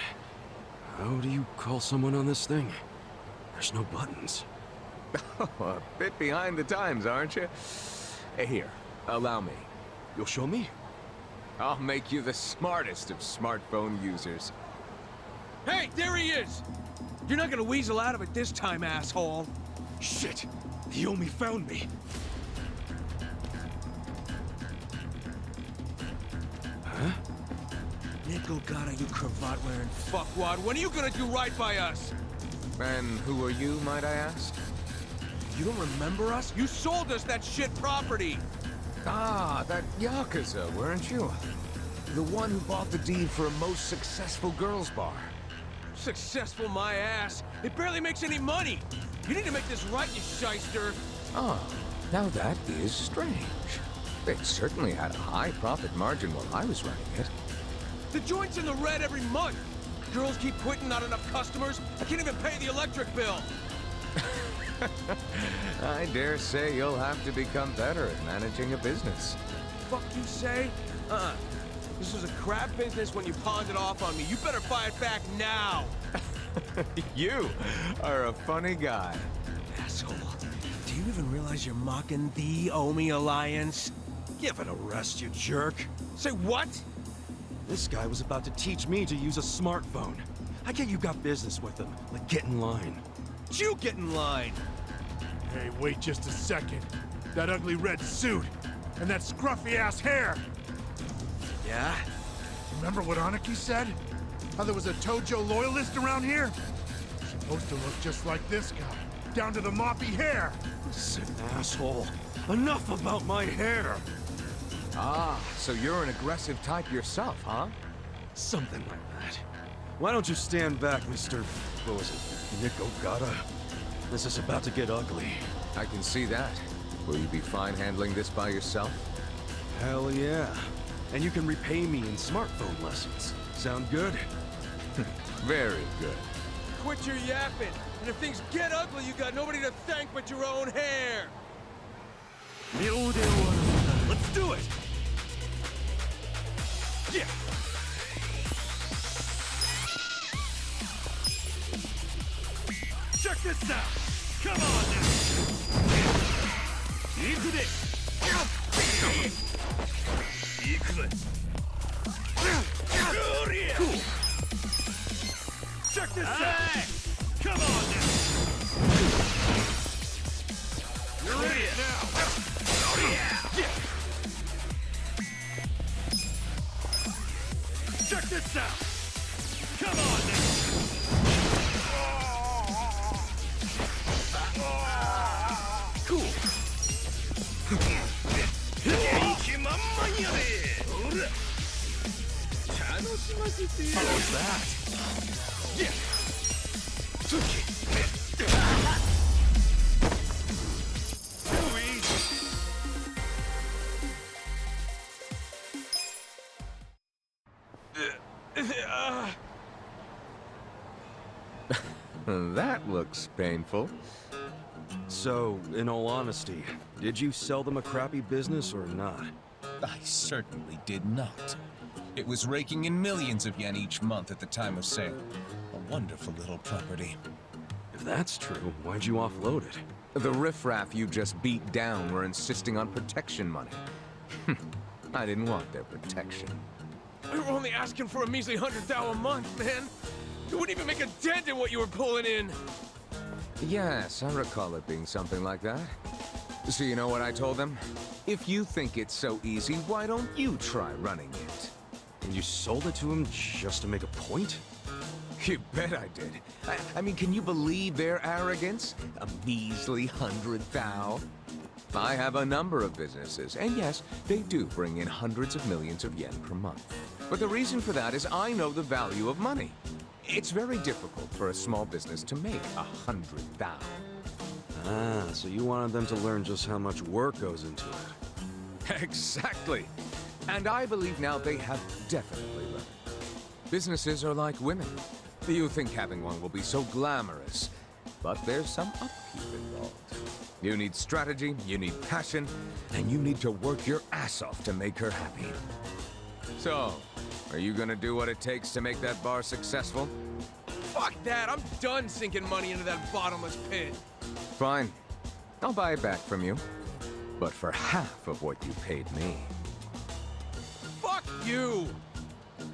How do you call someone on this thing? There's no buttons. Oh, a bit behind the times, aren't you? Hey, here, allow me. You'll show me? I'll make you the smartest of smartphone users. Hey, there he is! You're not gonna weasel out of it this time, asshole! Shit! He only found me! Huh? Nickel gotta, you cravat-wearing fuckwad. When are you gonna do right by us? And who are you, might I ask? You don't remember us? You sold us that shit property! Ah, that Yakuza, weren't you? The one who bought the deed for a most successful girls' bar. Successful my ass! It barely makes any money! You need to make this right, you shyster! Ah, now that is strange. They certainly had a high profit margin while I was running it. The joint's in the red every month! Girls keep quitting, not enough customers. I can't even pay the electric bill! I dare say you'll have to become better at managing a business. fuck you say? This was a crap business when you pawned it off on me. You better buy it back now! You are a funny guy. Asshole. Do you even realize you're mocking the Omi Alliance? Give it a rest, you jerk. Say what? This guy was about to teach me to use a smartphone. I get you got business with him, but get in line. You get in line! Hey, wait just a second. That ugly red suit and that scruffy-ass hair. Yeah? Remember what Aniki said? How there was a Tojo loyalist around here? Supposed to look just like this guy, down to the moppy hair. Listen, asshole. Enough about my hair! Ah, so you're an aggressive type yourself, huh? Something like that. Why don't you stand back, Mr. What was it? Nick Ogata? This is about to get ugly. I can see that. Will you be fine handling this by yourself? Hell yeah. And you can repay me in smartphone lessons. Sound good? Very good. Quit your yapping, and if things get ugly, you got nobody to thank but your own hair! Let's do it! Yeah! Check this out! Come on now! Cool! Check this out! Come on now! You're ready now! Yeah! Check this out! Come on now! Cool! How's that? Yeah! That looks painful. So, in all honesty, did you sell them a crappy business or not? I certainly did not. It was raking in millions of yen each month at the time of sale. A wonderful little property. If that's true, why'd you offload it? The riffraff you just beat down were insisting on protection money. I didn't want their protection. We were only asking for a measly 100,000 a month, man! You wouldn't even make a dent in what you were pulling in! Yes, I recall it being something like that. So you know what I told them? If you think it's so easy, why don't you try running it? And you sold it to him just to make a point? You bet I did. I mean, can you believe their arrogance? A measly 100,000? I have a number of businesses, and yes, they do bring in hundreds of millions of yen per month. But the reason for that is I know the value of money. It's very difficult for a small business to make 100,000. Ah, so you wanted them to learn just how much work goes into it. Exactly. And I believe now they have definitely learned. Businesses are like women. You think having one will be so glamorous, but there's some upkeep involved. You need strategy, you need passion, and you need to work your ass off to make her happy. So, are you gonna do what it takes to make that bar successful? Fuck that! I'm done sinking money into that bottomless pit! Fine. I'll buy it back from you. But for half of what you paid me. Fuck you!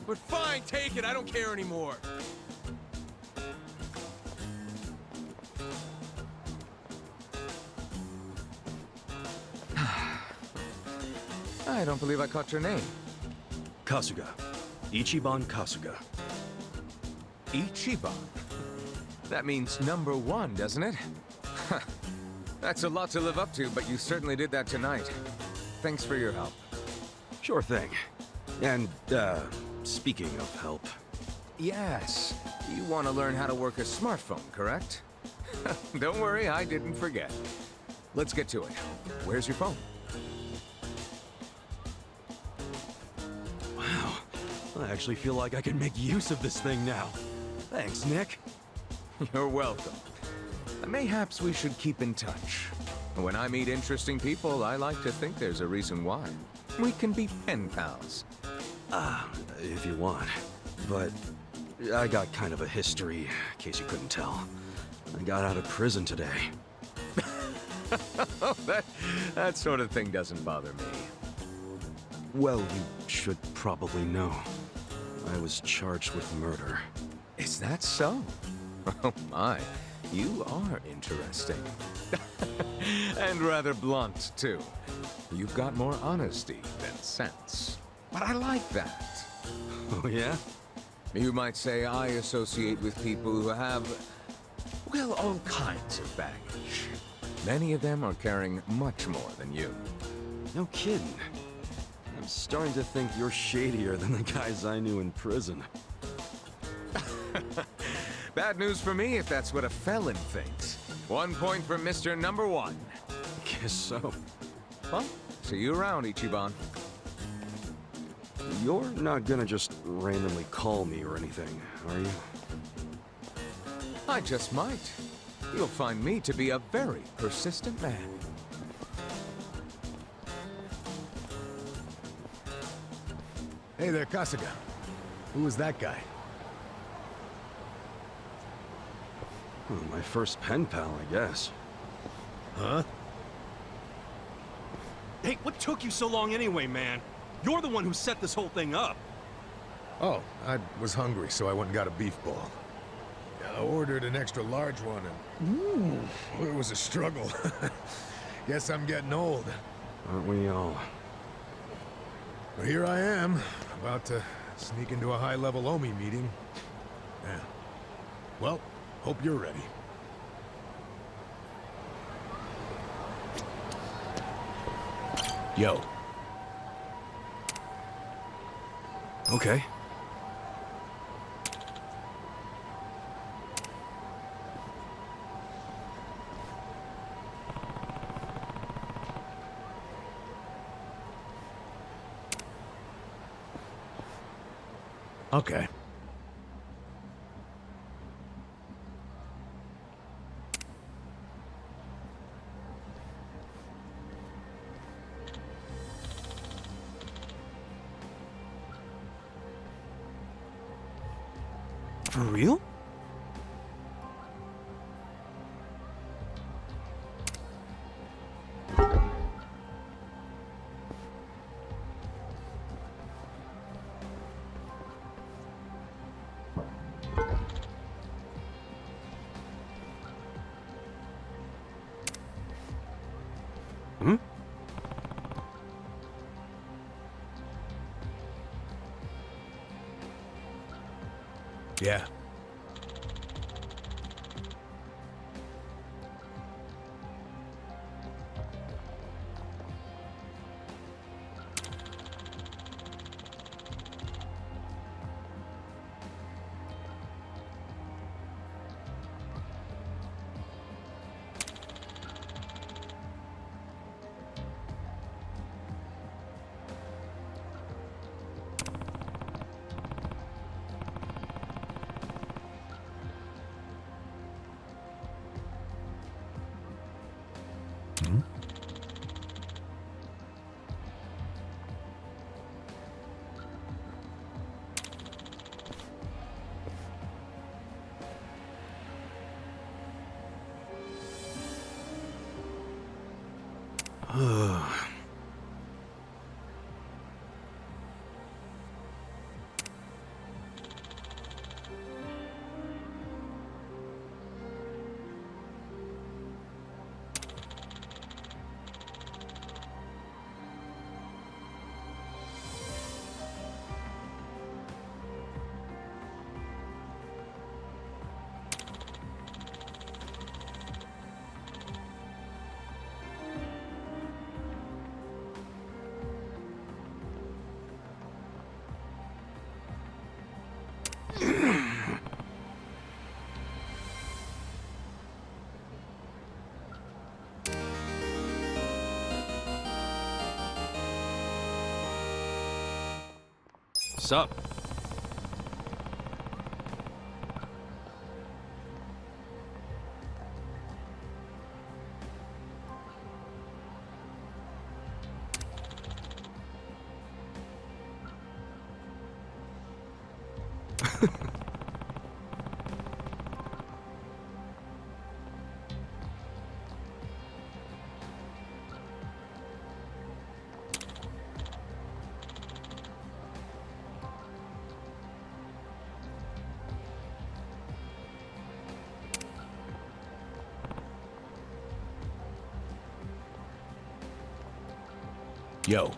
But fine, take it, I don't care anymore. I don't believe I caught your name. Kasuga. Ichiban Kasuga. Ichiban? That means #1, doesn't it? That's a lot to live up to, but you certainly did that tonight. Thanks for your help. Sure thing. And, speaking of help... Yes. You want to learn how to work a smartphone, correct? Don't worry, I didn't forget. Let's get to it. Where's your phone? Wow. I actually feel like I can make use of this thing now. Thanks, Nick. You're welcome. Mayhaps we should keep in touch. When I meet interesting people, I like to think there's a reason why. We can be pen pals. If you want. But I got kind of a history, in case you couldn't tell. I got out of prison today. That sort of thing doesn't bother me. Well, you should probably know. I was charged with murder. Is that so? Oh my, you are interesting. And rather blunt, too. You've got more honesty than sense. But I like that. Oh, yeah? You might say I associate with people who have, well, all kinds of baggage. Many of them are carrying much more than you. No kidding. I'm starting to think you're shadier than the guys I knew in prison. Bad news for me if that's what a felon thinks. 1 point for Mr. Number 1. Guess so. Well, see you around, Ichiban. You're not gonna just randomly call me or anything, are you? I just might. You'll find me to be a very persistent man. Hey there, Kasuga. Who was that guy? Oh, my first pen pal, I guess. Huh? Hey, what took you so long anyway, man? You're the one who set this whole thing up. Oh, I was hungry, so I went and got a beef ball. I ordered an extra large one, and it was a struggle. Guess I'm getting old. Aren't we all? But here I am, about to sneak into a high-level Omi meeting. Yeah. Well, hope you're ready. Yo. Okay. Okay. For real? Hmm? Yeah. Sup? Yo.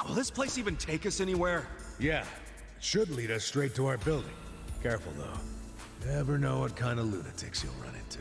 Will this place even take us anywhere? Yeah, it should lead us straight to our building. Careful, though. Never know what kind of lunatics you'll run into.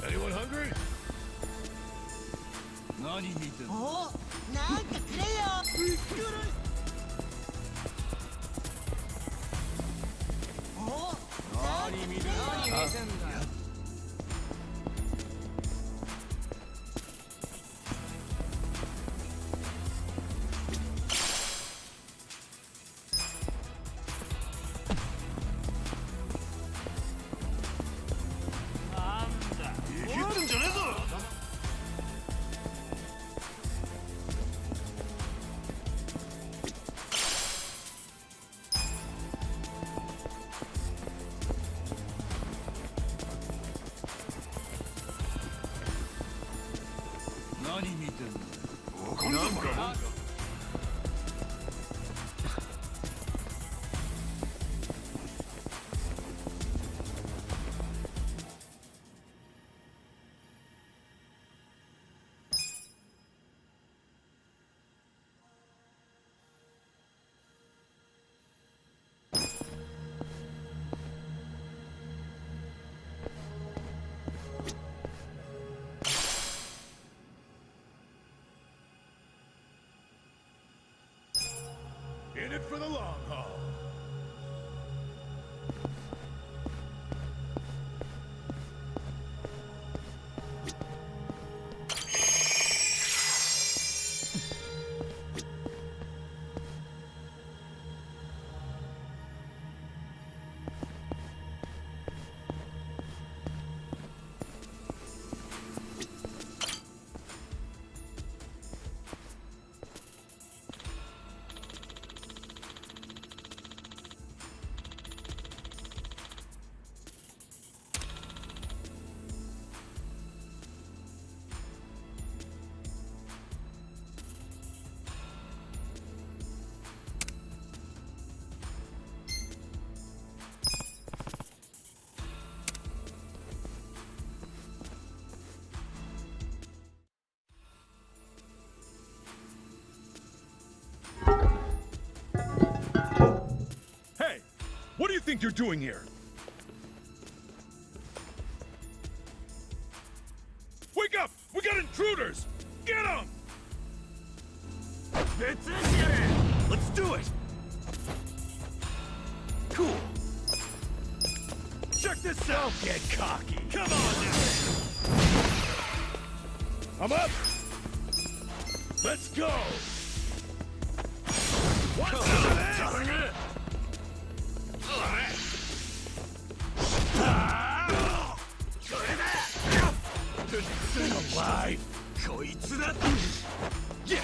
Anyone hungry? 何見てんの？お、なんかくれよ。びっくり。お、何見てんだ？何見てんの？わかんないんか。In it for the long haul. think you're doing here? Wake up! We got intruders! Get them! Let's do it! Cool. Check this out! Don't get cocky. Come on now! I'm up! Let's go! What's alive! Yeah!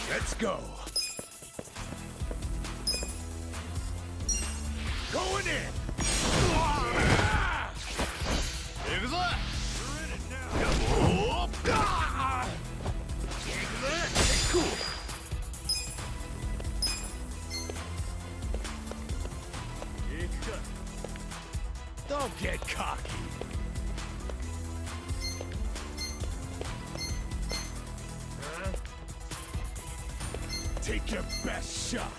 Let's go! Going in! Cool! Don't get cocky! Take your best shot!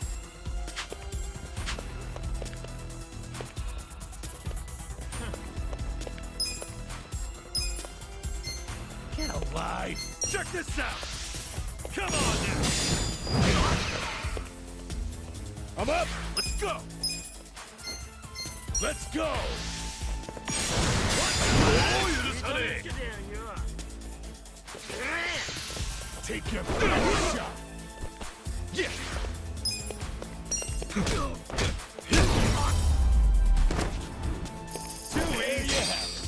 Get alive! Check this out! Come on now! I'm up! Let's go! Let's go! Take your best shot! Yeah! There you have it!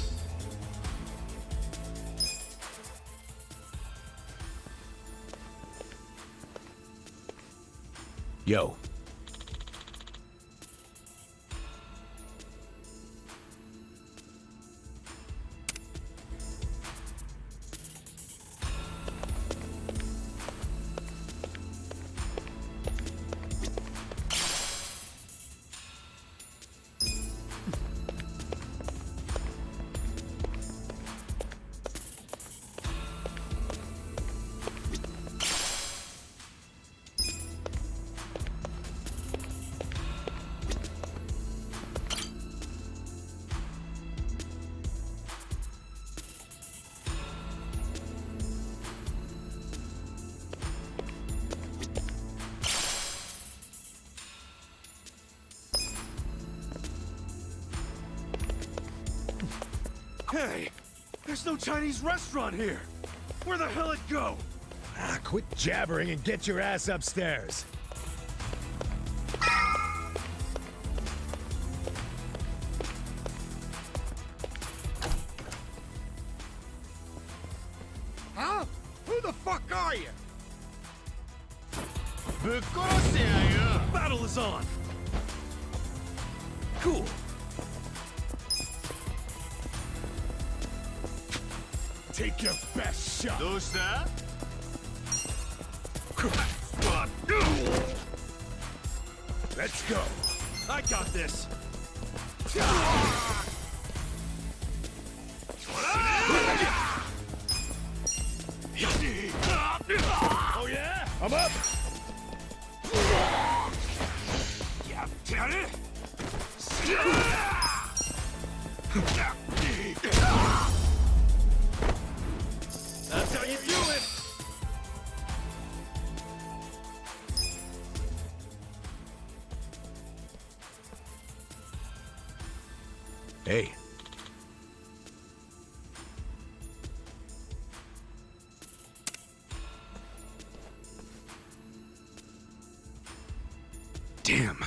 Yo. Hey! There's no Chinese restaurant here! Where the hell it go? Ah, quit jabbering and get your ass upstairs. Huh? Who the fuck are you? Battle is on! Cool! Take your best shot! Let's go! I got this! Oh yeah? I'm up! That's how you do it! Hey. Damn.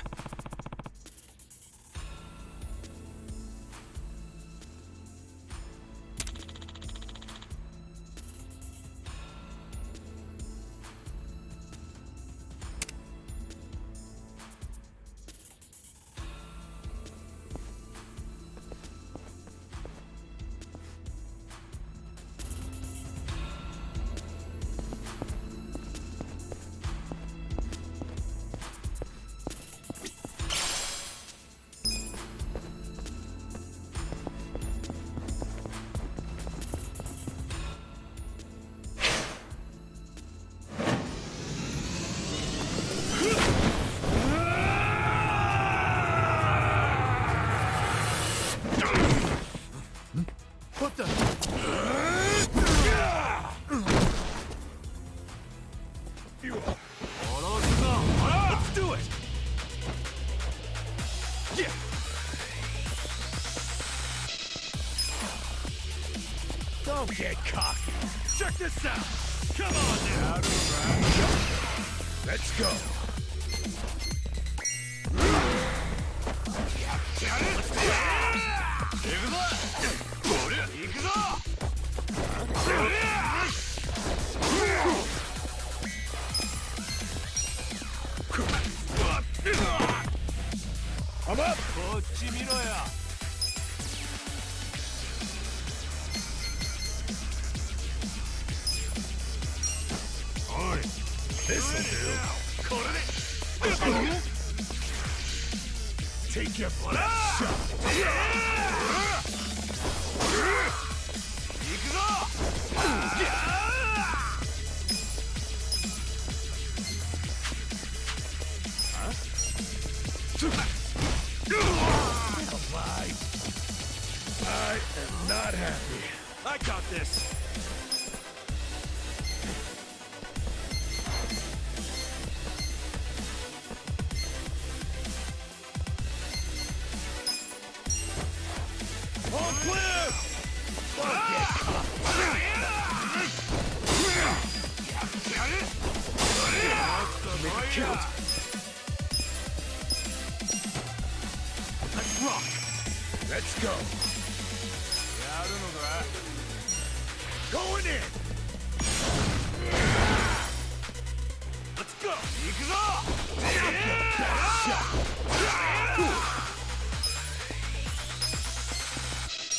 Don't get cocky. Check this out! Come on now! Let's go. I'm up! This'll do. Take your best shot. I am not happy. I got this. All clear! Count. Let's rock. Let's go. Going in. Let's go.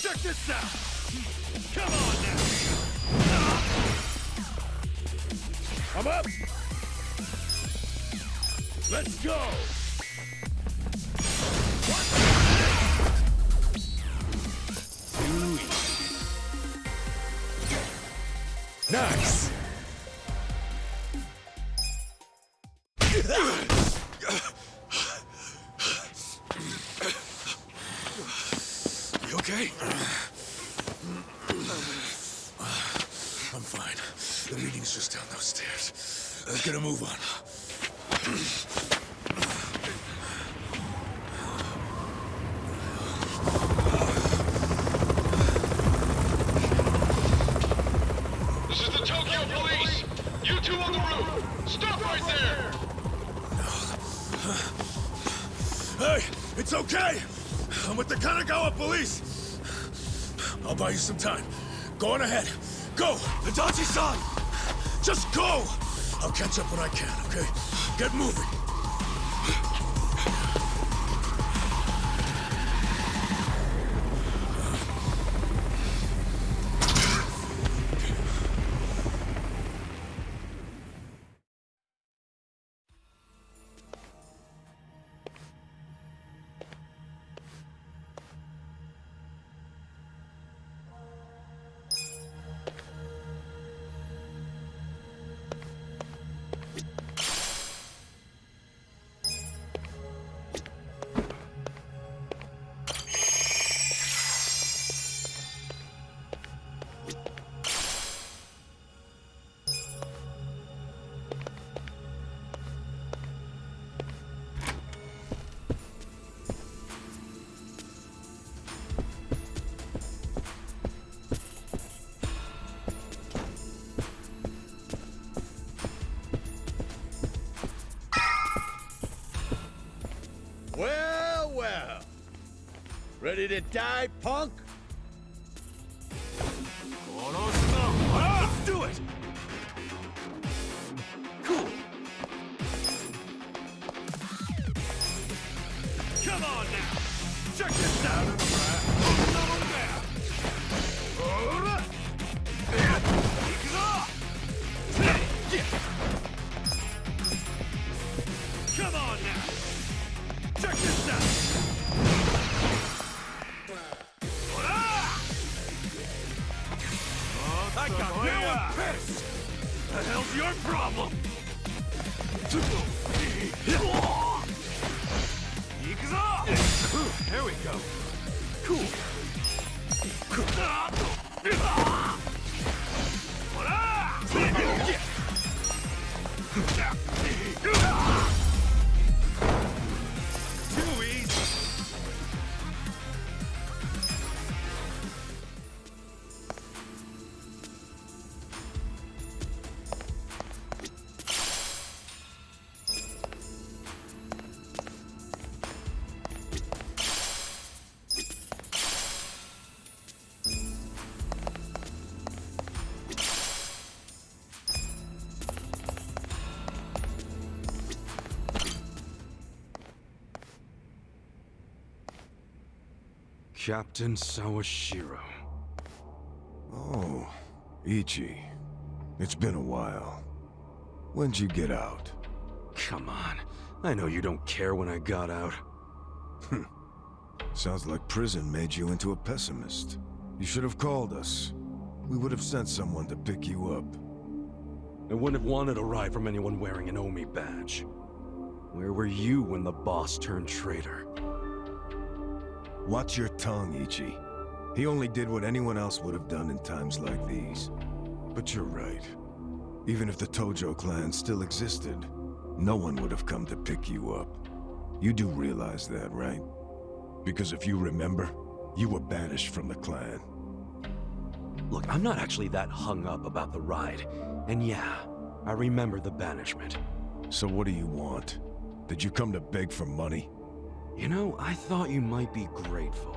Check this out. Come on now. I'm up. Let's go. Nice. You okay? I'm fine. The meeting's just down those stairs. Let's get a move on. This is the Tokyo Police! You two on the roof! Stop right there! Hey, it's okay! I'm with the Kanagawa police! I'll buy you some time. Go on ahead. Go! Adachi-san! Just go! I'll catch up when I can, okay? Get moving! Well, well. Ready to die, punk? Let's do it! Cool. Come on now. Check this out. Come on now. Check this out. I got now I'm pissed. The hell's your problem? There we go. Cool. Too easy. Captain Sawashiro. Oh, Ichi. It's been a while. When'd you get out? Come on. I know you don't care when I got out. Sounds like prison made you into a pessimist. You should have called us. We would have sent someone to pick you up. I wouldn't have wanted a ride from anyone wearing an Omi badge. Where were you when the boss turned traitor? Watch your tongue, Ichi. He only did what anyone else would have done in times like these. But you're right. Even if the Tojo clan still existed, no one would have come to pick you up. You do realize that, right? Because if you remember, you were banished from the clan. Look, I'm not actually that hung up about the ride. And yeah, I remember the banishment. So what do you want? Did you come to beg for money? You know, I thought you might be grateful.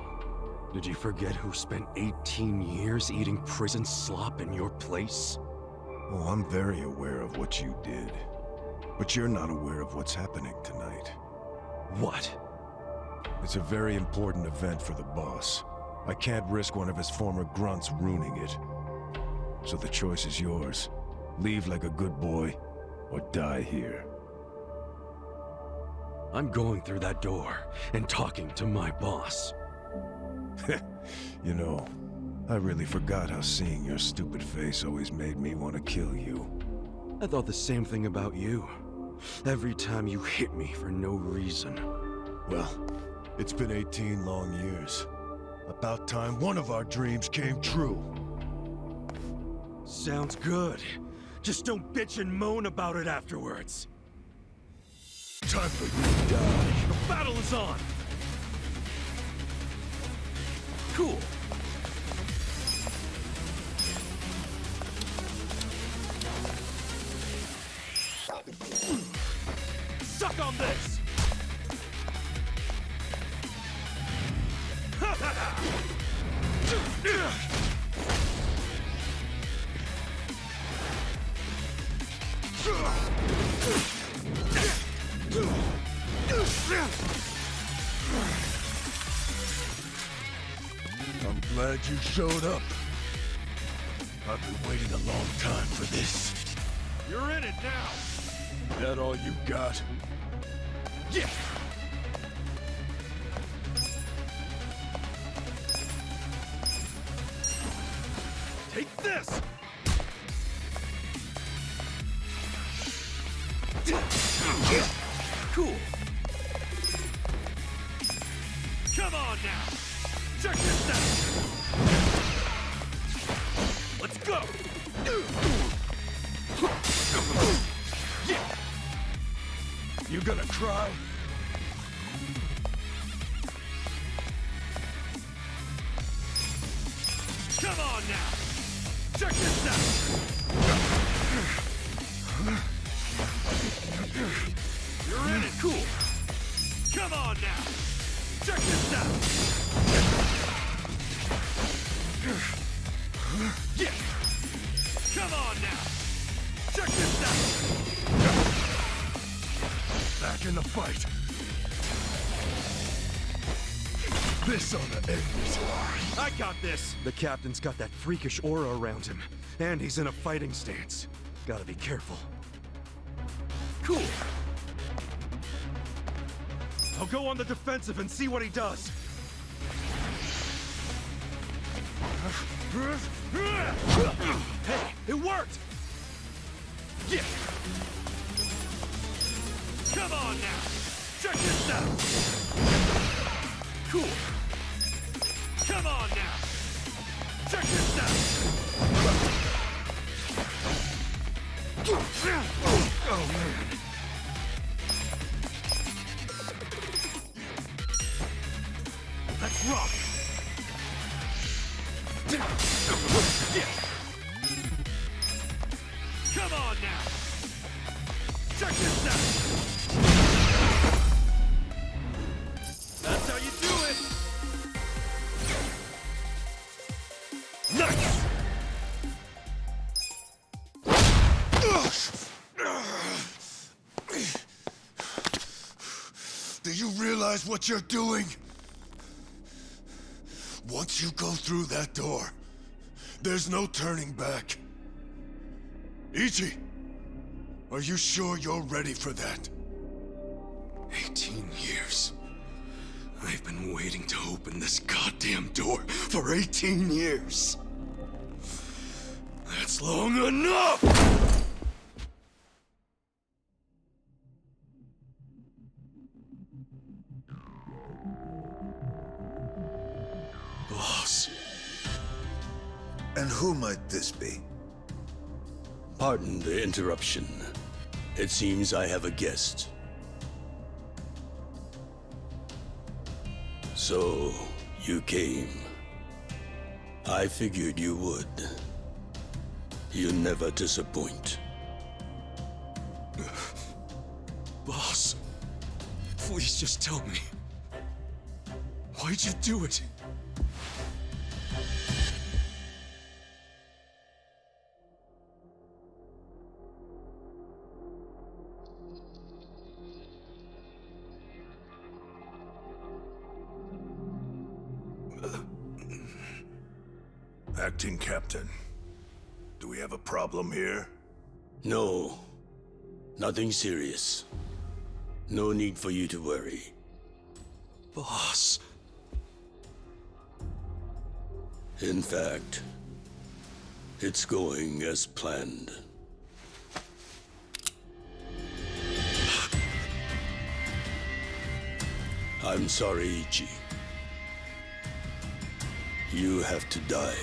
Did you forget who spent 18 years eating prison slop in your place? Oh, I'm very aware of what you did. But you're not aware of what's happening tonight. What? It's a very important event for the boss. I can't risk one of his former grunts ruining it. So the choice is yours. Leave like a good boy, or die here. I'm going through that door and talking to my boss. You know, I really forgot how seeing your stupid face always made me want to kill you. I thought the same thing about you. Every time you hit me for no reason. Well, it's been 18 long years. About time one of our dreams came true. Sounds good. Just don't bitch and moan about it afterwards. Time for you to die. The battle is on! Cool. Suck on this! I'm glad you showed up. I've been waiting a long time for this. You're in it now! That all you got? Yeah! Take this! Cool. Come on now! Check this out! Let's go! Yeah! You gonna cry? Come on now! Check this out! You're in it! Cool. Come on now! Check this out! Yeah! Come on now! Check this out! Back in the fight. This ought to end it. I got this! The captain's got that freakish aura around him, and he's in a fighting stance. Gotta be careful. Cool. I'll go on the defensive and see what he does. Hey, it worked! Yeah! Come on now! Check this out! Cool. Come on now! Check this out! Oh, man. Let's rock! Come on now! Check this out! That's how you do it! Nice! Do you realize what you're doing? Once you go through that door, there's no turning back. Ichi, are you sure you're ready for that? 18 years. I've been waiting to open this goddamn door for 18 years. That's long enough! Boss. And who might this be? Pardon the interruption. It seems I have a guest. So, you came. I figured you would. You never disappoint. Boss, please just tell me. Why'd you do it? Acting Captain, do we have a problem here? No. Nothing serious. No need for you to worry. Boss. In fact, it's going as planned. I'm sorry, Ichi. You have to die.